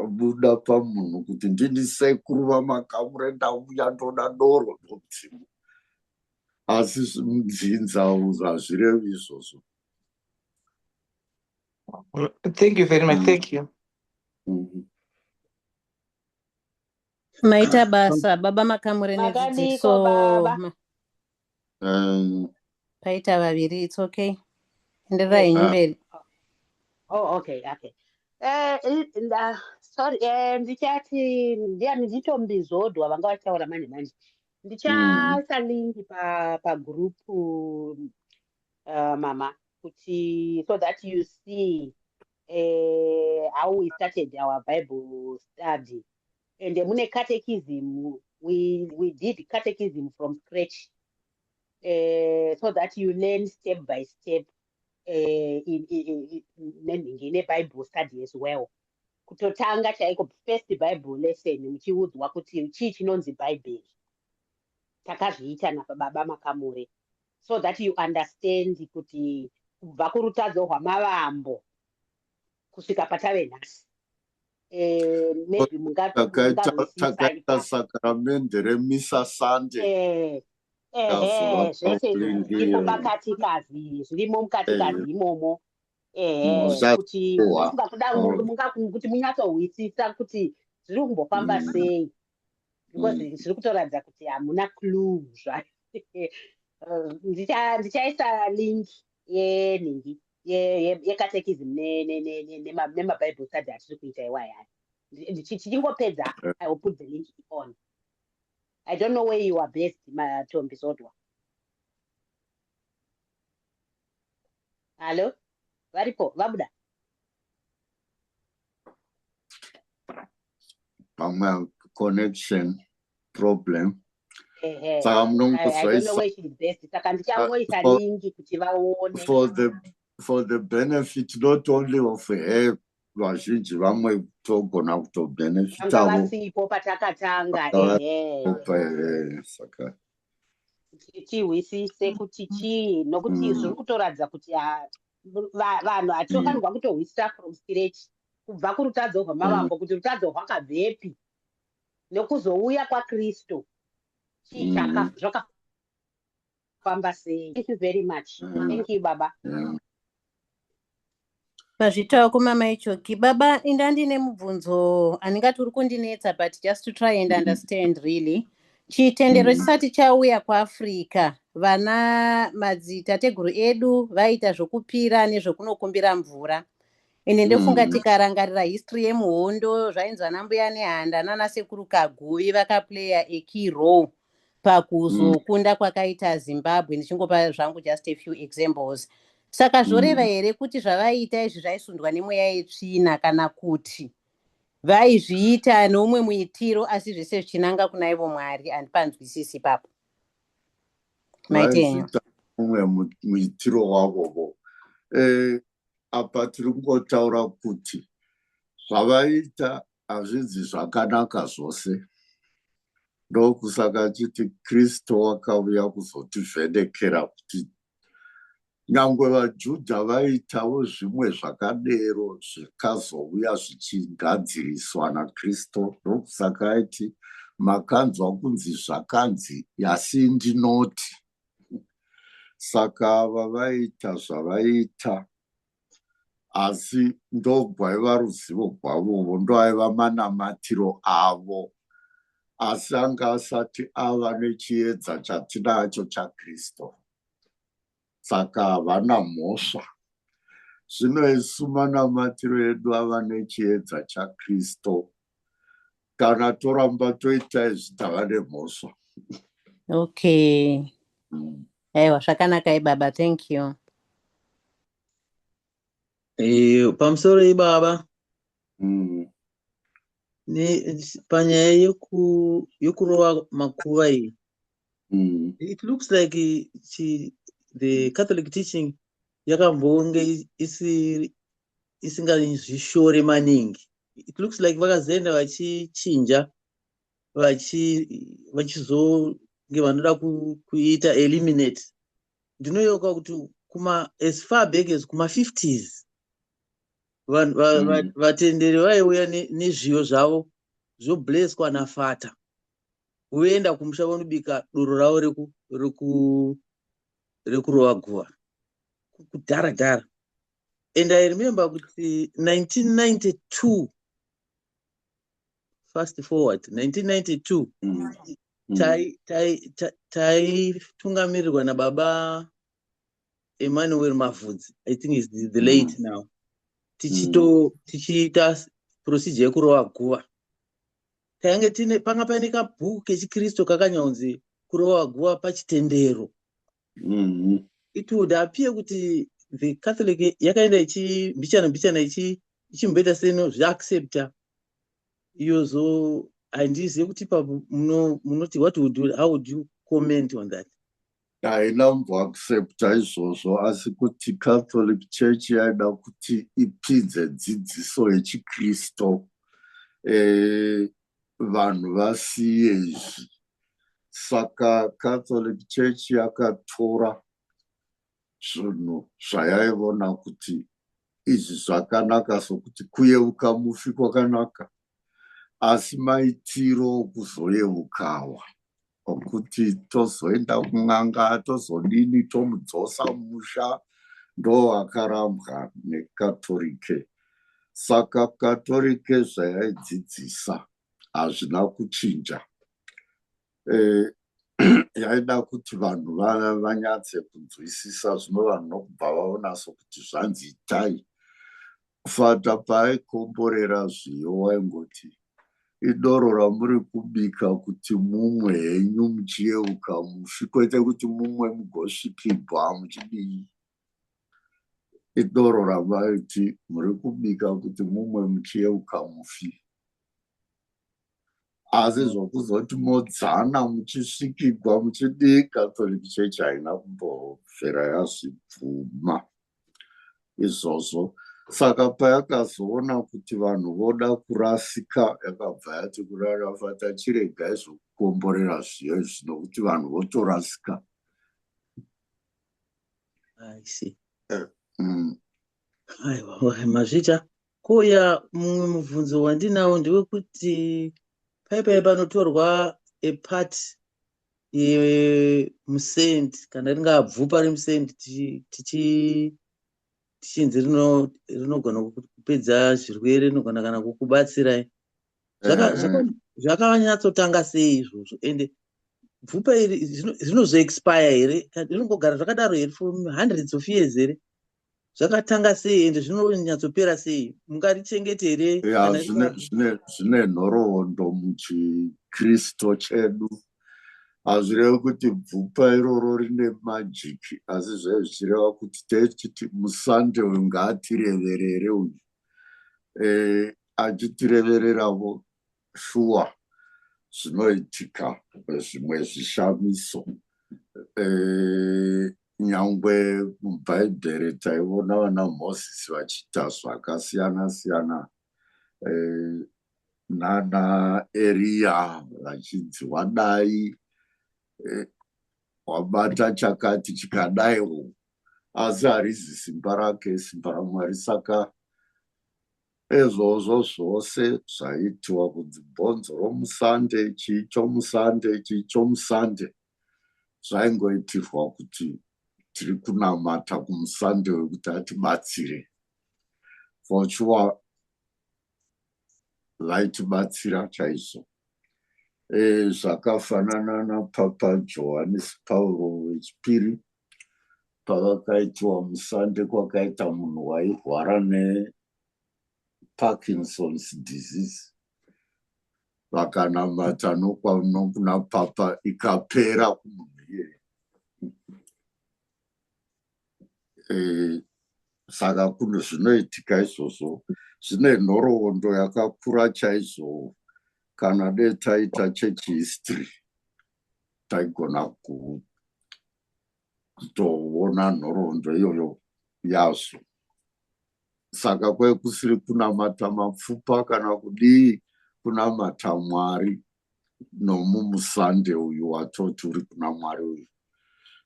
Buda pamunhu kuti ndini sekuru vamakamura ndauya ndoda doro ndomudzimu. Asi mudzinza hazvirevi izvozvo. Thank you very much. Thank you. Maita basa baba makamure nedzidziso paita vaviri. It's okay. Enderai mberi. Oh, okay. Sorry, ndichati ndichitombizodwa vanga vachitaura manje. Ndichaisa link pagrupu mama kuti so that you see how we started our Bible study. And mune catechism, we did catechism from scratch, so that you learn step by step in a Bible study as well. Kutotanga chaiko first Bible lesson muchiudzwa kuti chii chinonzi Bible. Takazviita nababa makamure, so that you understand kuti kubva kurutadzo rwamavambo kusvika patave nhasi. Maybe takaita sakramende remisa Sunday. Zvese zvirimo pakatikazi, zvirimo mukatikazi imomo. Kuti ufunga kuda kuti munyatsohwisisa kuti zviri kumbofamba sei, because zviri kutoratidza kuti hamuna clue zvayo. Ndichaisa link yenhingi yecatechism nemaBible study atiri kuita iwaya. Tichingopedza, I will put the link on. I don't know where you are based, Tombi Zodwa. Hello? Varipo, Vabuda. Connection problem. I don't know where she's based. For the benefit not only of her, vazhinji vamwe togona kutobenefitavo. Saka tichihwisise kuti chii, nokuti zviri kutoratidza kuti vanhu hatifanirwa kutohwisisa from scratch kubva kurutadzo rwamavambo kuti rutadzo rwakabvepi nekuzouya kwaKristu chii zvakafamba sei. Thank you very much. Thank you, Baba. Pazvitawo kumama ichoki baba indandine mubvunzo aningati uri kundinetsa, but just to try and understand really. Chitendero chisati chauya kuAfrica, vana madzitateguru edu vaita zvokupira nezvokunokumbira mvura. Ende ndofunga tikarangarira history yemuhondo zvainzi vana mbuya nehanda nanasekuru Kaguvi vakaplaya a key role pakuzokunda kwakaita Zimbabwe. Ndichingopa zvangu just a few examples. Saka zvoreva here kuti zvavaita izvi zvaisundwa nemweya yetsvina kana kuti vaizviita neumwe muitiro asi zvese zvichinanga kuna ivo Mwari? Handipanzwisisi ipapo. Maitenyu. vaizviita umwe muitiro wavovo. Apa tiri kungotaura kuti zvavaita hazvidzi zvakanaka zvose. Ndokusaka chiti Kristu wakauya kuzotivhenekera kuti nyangwe vaJudha vaitawo zvimwe zvakadero zvikazouya zvichigadziriswa naKristu. Ndokusaka aiti makanzwa kunzi zvakanzi asi ndinoti. Saka ava vaita zvavaita, asi ndogwaiva ruzivo rwavovo, ndoaiva manamatiro avo, asi anga asati ava nechiedza chatinacho chaKristu. Saka havana mhosva. Zvino isu manamatiro edu ava nechiedza chaKristu. Kana toramba toita izvi tava nemhosva. Okay. Aiwa, zvakanaka ibaba, thank you. Pamusoro ibaba, panyaya yokurova makuva iyi, it looks like the Catholic teaching yakambonge isingazvishore maningi. It looks like vakazoenda vachichinja vachizonge vanoda kuita eliminate. Ndinoyoka kuti as far back as kuma-50s vatenderi vaiuya nezviyo zvavo zvobleswa naFata, voenda kumusha vonobika doro ravo rekurova guva kudhara dhara. And I remember kuti 1992, fast forward 1992, taitungamirirwa nababa Emmanuel Mavhudzi, I think is the late now, tichiita procedure yekurova guva. Tainge panga paine kabhuku kechikristu kakanyaunzi kurova guva pachitendero. It would appear kuti the Catholic yakaenda mbichana ichimboita seno zviaccepta iyozo. Handizivi kuti papo munoti how would you comment on that? Haina mboaccepta izvozvo, asi kuti Catholic Church yaida kuti ipinze dzidziso yechiKristu, vanhu vasiye izvi. Saka Catholic Church yakatora zvinhu zvayaiona kuti izvi zvakanaka, sokuti kuyeuka mufi kwakanaka, asi maitiro kuzoyeukawa, okuti tozoenda kun'anga, tozodini, tomudzosa musha, ndo akarambwa neKatorike. Saka Katorike zvayaidzidzisa hazvina kuchinja. Yaida kuti vanhu vanyatse kunzwisisa, zvino vanhu nokubva vaona sokuti zvanzi itai. Fata paaikomborera zviyo waingoti idoro ramuri kubika kuti mumwe henyu muchiyeuka mufi, kwete kuti mumwe mugosvikirwa muchidii. Idoro ravaiti muri kubika kuti mumwe muchiyeuka mufi. Asi zvokuzoti modzana muchisvikirwa muchidii, Catholic Church haina kumbobvera yazvibvuma izvozvo. Saka payakazoona kuti vanhu voda kurasika, yakabva yati kurara Fata chiregai zvokukomborera zviyo izvi nokuti vanhu votorasika. I see. Mazvita koya mumwe mubvunzo wandinawo ndewekuti paipai panotorwa epart yemusendi kana ringabvupa remusendi tichinzi rinogona kupedza zvirwere, rinogona kana kukubatsirai. Zvakavanyatsotanga sei izvozvo? Ende bvupa iri zvinozoexpire here? Rinongogara zvakadaro here for hundreds of years here? Zvakatanga sei ende zvinonyatsopera sei? Mungarichengete here? Zvine nhoroondo muchiKristu chedu. hazvireva kuti bvupa iroro rine majiki, asi zvaive zvichireva kuti tichiti musande uyu ngaatireverere uyu. Achitirevereravo shuwa zvinoitika zvimwe zvishamiso. Nyangwe mubhaibheri taiona vana Mozisi vachiita zvakasiyana siyana, nana Eriya vachinzi wadai, wabata chakati chikadaiwo, asi harizi simba rake, simba raMwari. Saka ezvozvo zvose zvaitwa kunzi bhonzo romusande, chicho musande, chicho musande, zvaingoitirwa kuti tiri kunamata kumusande wekuti atibatsire. For sure vaitibatsira chaizvo. Zvakafanana naPapa Johannes Pauro wechipiri, pavakaitwa musande kwakaita munhu wairwara neParkinson's disease, vakanamata nokuna Papa ikapera kumunhu iye. Saka kune zvinoitika izvozvo zvine nhoroondo yakakura chaizvo. Kana dei taita chechi history taigona kutoona nhoroondo iyoyo yazvo. Saka kwai kusiri kunamata mapfupa kana kudii, kunamata Mwari nomumusande uyu watoti uri kuna Mwari uyu.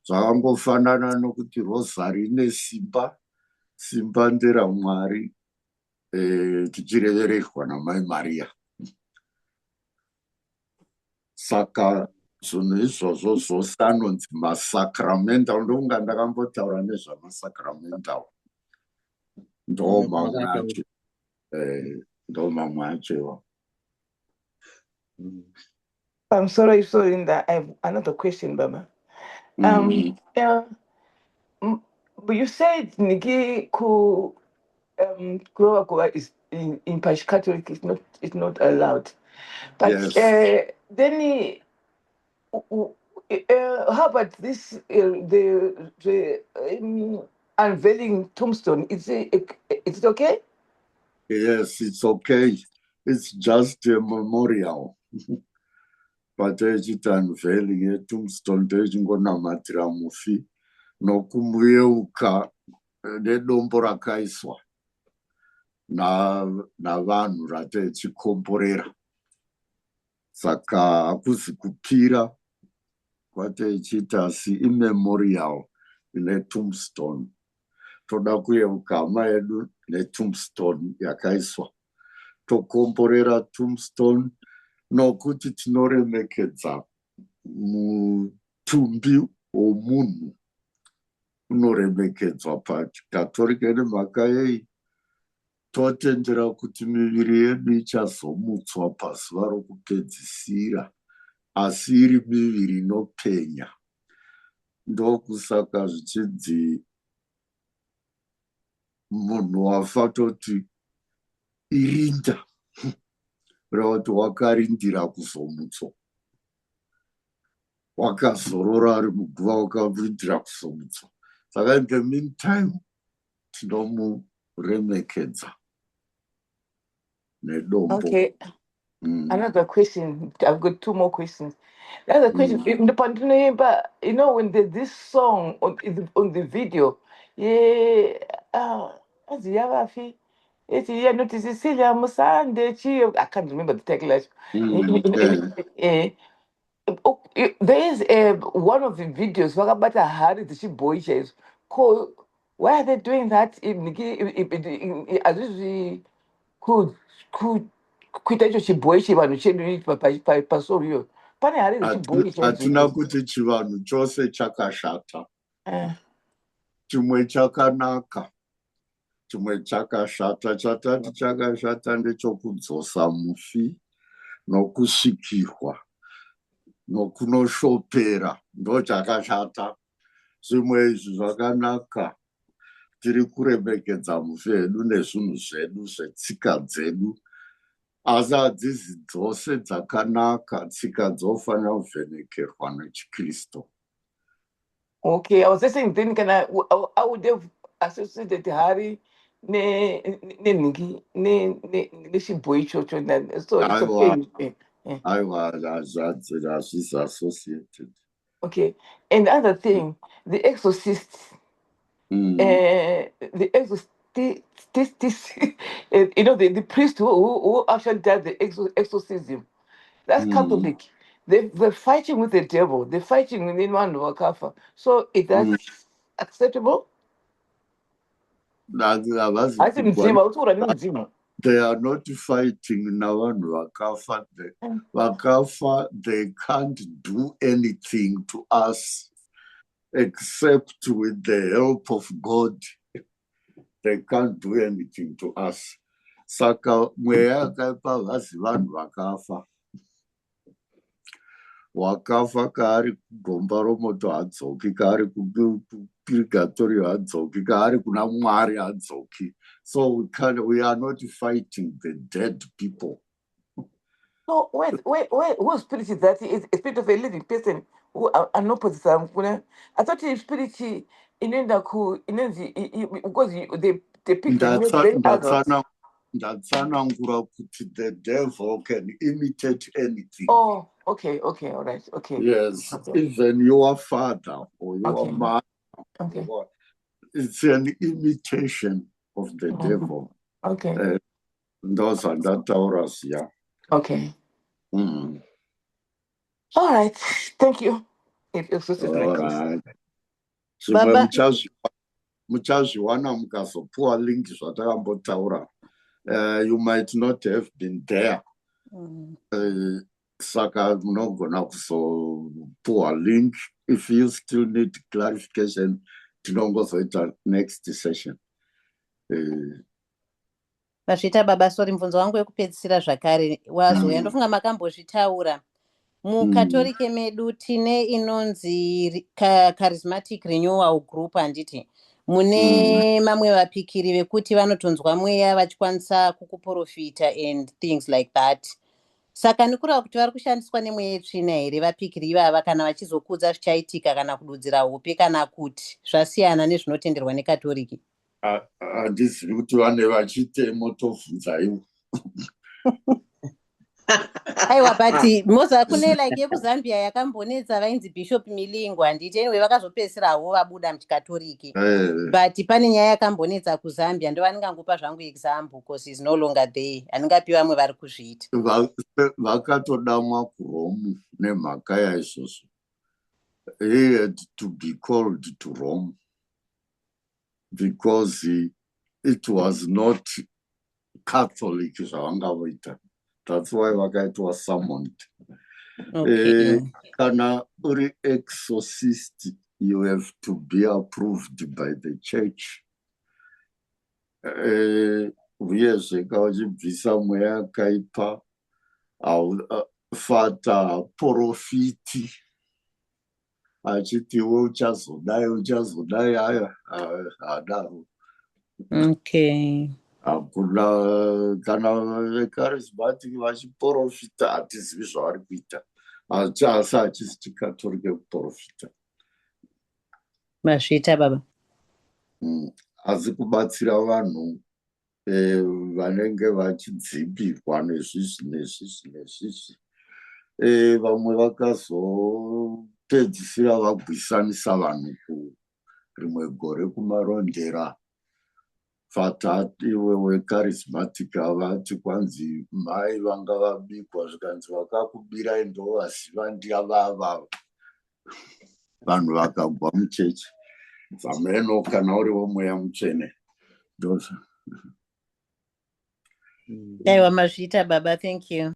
Zvakangofanana nokuti rosari ine simba, simba nderaMwari, tichirevererwa naMai Maria. Saka zvinhu izvozvo zvose anonzi masacramental. Ndonga ndakambotaura nezvamasacramental. Ndo mamwe acho. Ndo mamwe acho. I'm sorry, Linda. I have another question, Baba. But you said Niki Kurowa is in Parish Catholic is not allowed. But Yes. then how about this? The unveiling tombstone. Is it okay? Yes, it's okay. It's just a memorial. But it's unveiling a tombstone. Ndechingonamatira mufi nokumuyeuka nedombo rakaiswa navanhu rateichikomborera. Saka hakuzi kupira, kwateichiita asi immemorial ine tombstone. Toda kuyeuka hama yedu netombstone yakaiswa. Tokomborera tombstone nokuti tinoremekedza mutumbi womunhu unoremekedzwa paKatorika. Nemhaka yei totendera kuti miviri yedu ichazomutswa pazuva rokupedzisira, asi iri miviri inopenya. Ndokusaka zvichinzi munhu wafa toti irinda, kureva kuti wakarindira kuzomutswa. Wakazorora ari muguva, wakarindira kuzomutswa. Saka in the meantime tinomuremekedza nedombo. Okay. Another question. I've got two more questions. The other question, you know, when there's this song on the video, I can't remember the title. There is one of the videos about a Harry the boy. Why are they doing that? Could kuita icho chibhoyi chevanhu chedu pasoriyo pane hari chibhoyi hatina kuti chivanhu chose chakashata. Chimwe chakanaka, chimwe chakashata. Chatati chakashata ndechokudzosa mufi nokusvikirwa nokunoshopera, ndo chakashata. Zvimwe izvi zvakanaka. Tiri kuremekedza mufi hedu nezvinhu zvedu zvetsika dzedu asi hadzisi dzose dzakanaka. Tsika dzofanira kuvhenekerwa nechiKristu. Okay, I was just saying then I would have associated Hari nechibhoyi ichocho, so it's okay. Aiwa, hazvisi associated. Okay, and the other thing, the exorcist, the exorcist, the priest who actually does the exorcism, that's Catholic. They're fighting with the devil. They're fighting within one wakafa. So is that acceptable? Havasi kupa- They are not fighting navanhu vakafa. Vakafa, they can't do anything to us except with the help of God. They can't do anything to us. Saka mweya yakaipa havasi vanhu vakafa. Wakafa kaari kugomba romoto hadzoki, kaari kupurgatory hadzoki, kaari kuna Mwari hadzoki. So we are not fighting the dead people. So whose spirit is that? Is a spirit of a living person who are not positive. I thought the spirit because they picture Ndatsanangura kuti the devil can imitate anything. Oh, okay, all right, okay. Yes, okay. Even your father or your mother, it's an imitation of the devil. Okay. Those are the Taurus, yeah. Okay. All right, thank you. All right. Baba, muchazviwana mukazopuwa link zvatakambotaura. You might not have been there. Saka munogona kuzopuwa link. If you still need clarification, tinongozoita next session. Mazvita baba, sorry, mubvunzo wangu wekupedzisira zvakare wazouya. Ndofunga makambozvitaura. Mukatolike medu tine inonzi charismatic renewal group, handiti mune mamwe vapikiri vekuti vanotonzwa mweya vachikwanisa kukuprofita and things like that. Saka ndikureva kuti vari kushandiswa nemweya yetsvina here vapikiri ivava, kana vachizokudza zvichaitika kana kududzira hope, kana kuti zvasiyana nezvinotenderwa nekatoriki? Handizivi kuti vane vachitemo, tobvunzaiwo. Aiwa, but moza kune like yekuzambia yakambonetsa vainzi Bishop Milingo, handiti anyway vakazopedzisirawo vabuda muchikatoliki. But pane nyaya yakambonetsa kuzambia, ndo vandingangopa zvangu example because is no longer there. Handingapi vamwe vari kuzviita. Vakatodamwa kuRome nemhaka yaizvozvo. He had to be called to Rome because it was not Catholic zvavangavoita. That's why vakaitwa summoned. Kana uri exorcist, you have to be approved by the church. Uyezve kavachibvisa mweya yakaipa, fata porofiti achitiwo uchazodai aya hadaro. Hakuna kana vekarismatic vachiprofita hatizivi zvavari kuita. Asi hachisi chikatolike kuprofita. Mazvita baba. Asi kubatsira vanhu vanenge vachidzipirwa nezvizvi. Vamwe vakazopedzisira vagwisanisa vanhu kurimwe gore kumarondera. Fatati wecharismatic avati kwanzi mai vanga vabikwa zvikanzi vakakubirai ndovaziva ndiavava. Vanhu vakagwa muchechi. Zameno kana uriwo mweya mutsvene. Ndoza. Aiwa, mazvita baba, thank you.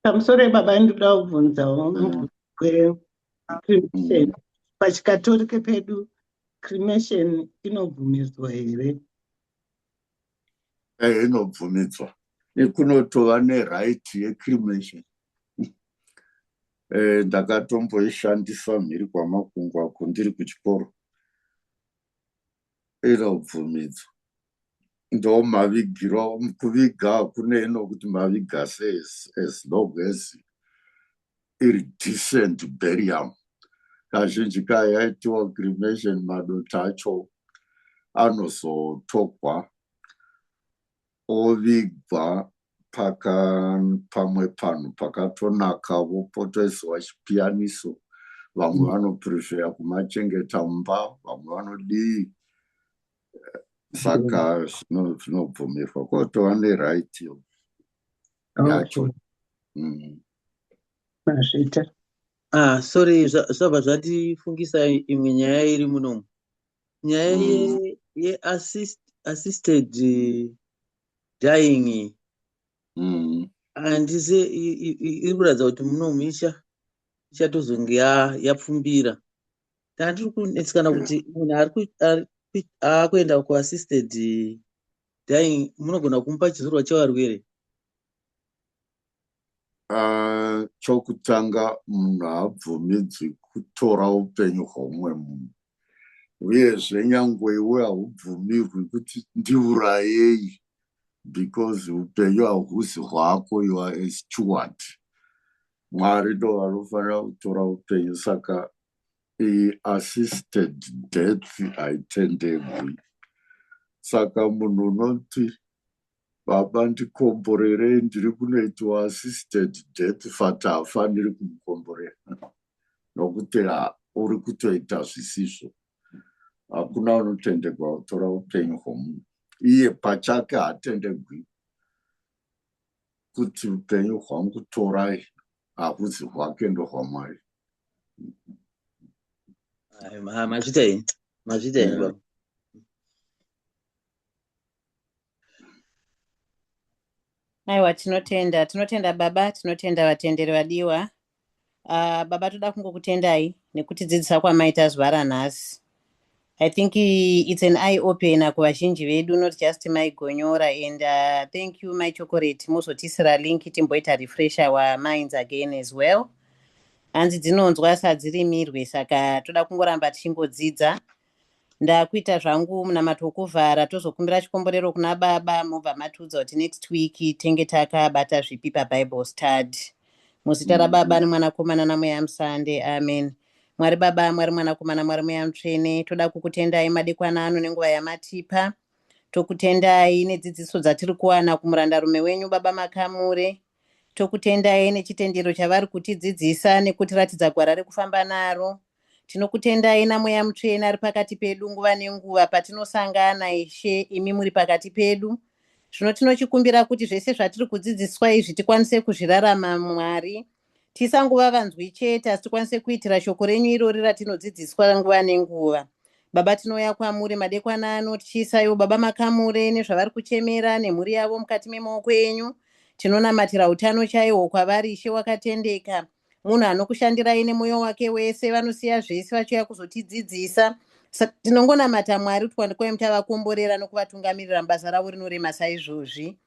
Pamusoro baba ndinoda kubvunzawo cremation. Pachikatolike pedu cremation inobvumidzwa here? Inobvumidzwa. Kunotova neright yecremation. ndakatomboishandisa mhiri kwamakungwa kundiri kuchikoro. Ira ubvumidzo ndo mavigiro kuviga kuneno kuti maviga sei as long as iri decent burial. Kazhinji kaya yaitiwa cremation, madota acho anozotogwa ovigwa pamwe panhu pakatonaka vopotoiswa chipiyaniso. Vamwe vanoprefera kumachengeta mumba, vamwe vanodii. Saka zvinobvumirwa kotova neright yacho. Mazvita. Sorry, zvabva zvatifungisa imwe nyaya iri munomu. Nyaya ye-assisted dying. Handise iri kuratidza kuti munomu ichatozonge yapfumbira. Tandiri kunetsikana kuti munhu akuenda ku-assisted dying munogona kumupa chizorwa chevarwere. Chokutanga munhu haabvumidzwi kutora upenyu hwomumwe munhu, uyezve nyangwe iwe haubvumirwi kuti ndiurayei, because upenyu hahusi hwako, you are a steward. Mwari ndo vanofanira kutora upenyu. Saka assisted death haitendegwi. Saka munhu unoti baba ndikomborerei, ndiri kunoitiwa assisted death, fata hafaniri kumukomborera nokuti uri kutoita zvisizvo. Hakuna unotendegwa kutora upenyu hwomunhu. Iye pachake haatendegwi kuti upenyu hwangu torai, hakuzi hwake ndohwaMwari. Mazvita baba. Aiwa, tinotenda baba, tinotenda vatenderi vadiwa. Baba, toda kungokutendai nekutidzidzisa kwamaita zuva ranhasi. I think it's an eye opener kuvazhinji vedu, not just maigonyora. And thank you, my chocolate. Muzotisira link timboita refresh our minds again as well. Hanzi dzinonzwa sadzirimirwe, saka toda kungoramba tichingodzidza. Ndakuita zvangu munamato wokuvhara, tozokumbira chikomborero kuna baba, mobva matiudza kuti next week tenge takabata zvipi paBible study. Muzita raBaba neMwanakomana naMweya Musande, amen. Mwari Baba, Mwari Mwanakomana, Mwari Mweya Mutsvene, toda kukutendai madekwana ano nenguva yamatipa. Tokutendai nedzidziso dzatiri kuwana kumurandarume wenyu Baba Makamure. Tokutendai nechitendero chavari kutidzidzisa nekutiratidza gwara rekufamba naro. Tinokutendai naMweya Mutsvene ari pakati pedu nguva nenguva patinosangana, Ishe imi muri pakati pedu. Zvino tinochikumbira kuti zvese zvatiri kudzidziswa izvi tikwanise kuzvirarama Mwari. Tisangova vanzwi chete, asi tikwanise kuitira shoko renyu irori ratinodzidziswa nguva nenguva. Baba, tinouya kwamuri madekwana ano tichiisaiwo Baba Makamure nezvavari kuchemera nemhuri yavo mukati memaoko enyu. Tinonamatira utano chaihwo kwavari, Ishe wakatendeka. Munhu anokushandirai nemwoyo wake wese, vanosiya zvese vachiuya kuzotidzidzisa. Tinongonamata Mwari kuti kwandikoi muchavakomborera nokuvatungamirira mubasa ravo rinorema saizvozvi.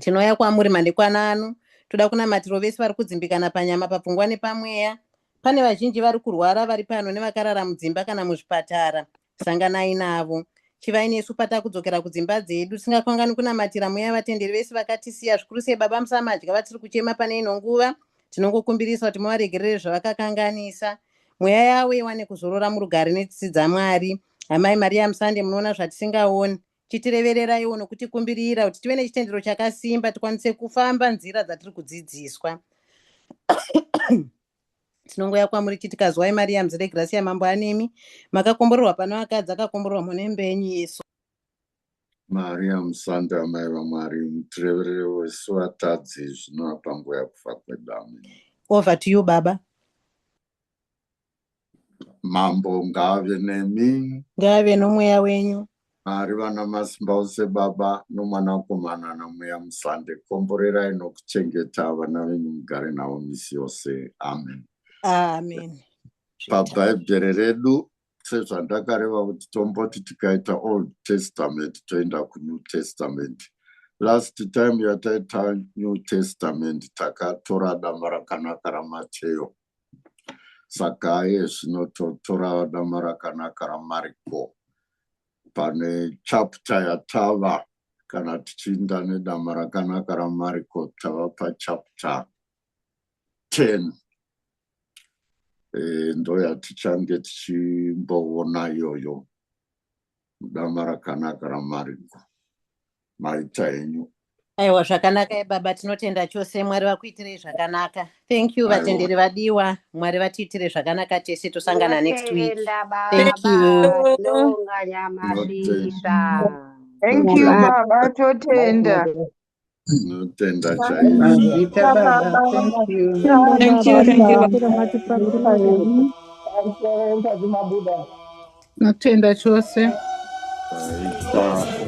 Tinouya kwamuri madekwana ano, toda kunamatira vese vari kudzimbikana panyama, papfungwa nepamweya. Pane vazhinji vari kurwara vari pano nevakarara mudzimba kana muzvipatara. Sanganai navo. Chivai nesu patakudzokera kudzimba dzedu, tisingakangani kunamatira mweya vatenderi vese vakatisiya, zvikuru sei Baba musamadya vatiri kuchema pane ino nguva. Tinongokumbirisa kuti muvaregerere zvavakakanganisa. Mweya yavo iwane kuzorora murugare netsitsi dzaMwari. Amai Maria Musande, munoona zvatisingaoni. Chitirevereraiwo nokutikumbirira kuti tive nechitendero chakasimba tikwanise kufamba nzira dzatiri kudzidziswa. Tinongoya kwamuri chiti kazwai Maria muzere grasi yamambo anemi, makakomborerwa pano vakadzi, akakomborerwa munembe yenyu Yesu. Maria Musande, amai vaMwari, mutireverere wese vatadzi zvino panguva yakufa kwedu. Amen. Over to you, Baba. Mambo ngave nemi, Ngave nomweya wenyu. Mwari vana masimba ose Baba noMwanakomana naMweya Musande, komborerai nokuchengeta vana venyu mugare navo misi yose. Amen. Amen. PaBhaibheri redu sezvandakareva kuti tomboti tikaita Old Testament toenda kuNew Testament, last time yataita New Testament takatora dama rakanaka raMateo, saka zvino totora dama rakanaka raMariko. Pane chapter yatava kana tichinda nedama rakanaka raMariko tava pachapter 10. Ndo yatichange tichimboona iyoyo dama rakanaka raMariko. Maita enyu. Aiwa, zvakanaka baba, tinotenda chose. Mwari vakuitirei zvakanaka. Thank you vatenderi vadiwa. Mwari vatiitire zvakanaka tese, tosangana next week. Thank you. Tinonga nyamasisa. Thank you baba, totenda. Notenda Mazita baba, thank you. Thank you, Notenda chose. chaiko.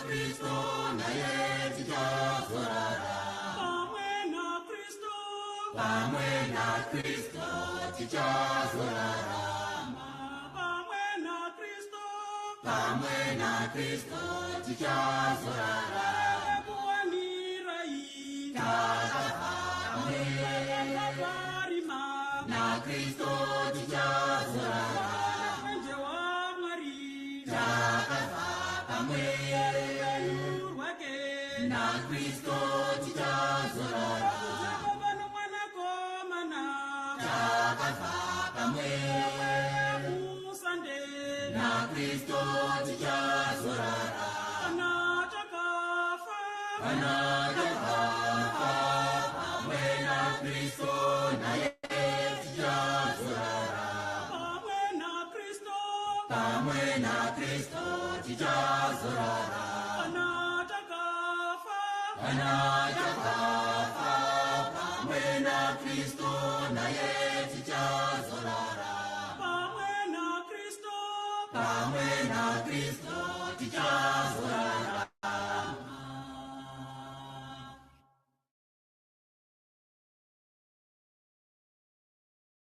Kristo pamwe naKristo tichazorarama, pamwe naKristo tichazorarama, takafa pamwe naKristo tichazorarama, takafa pamwe naKristo tichazorarama, takafa pamwe naKristo tichazorarama, kana takafa pamwe naKristo naye tichazorarama, pamwe naKristo tichazorarama, kana takafa pamwe naKristo naye tichazorarama, pamwe naKristo tichazorarama.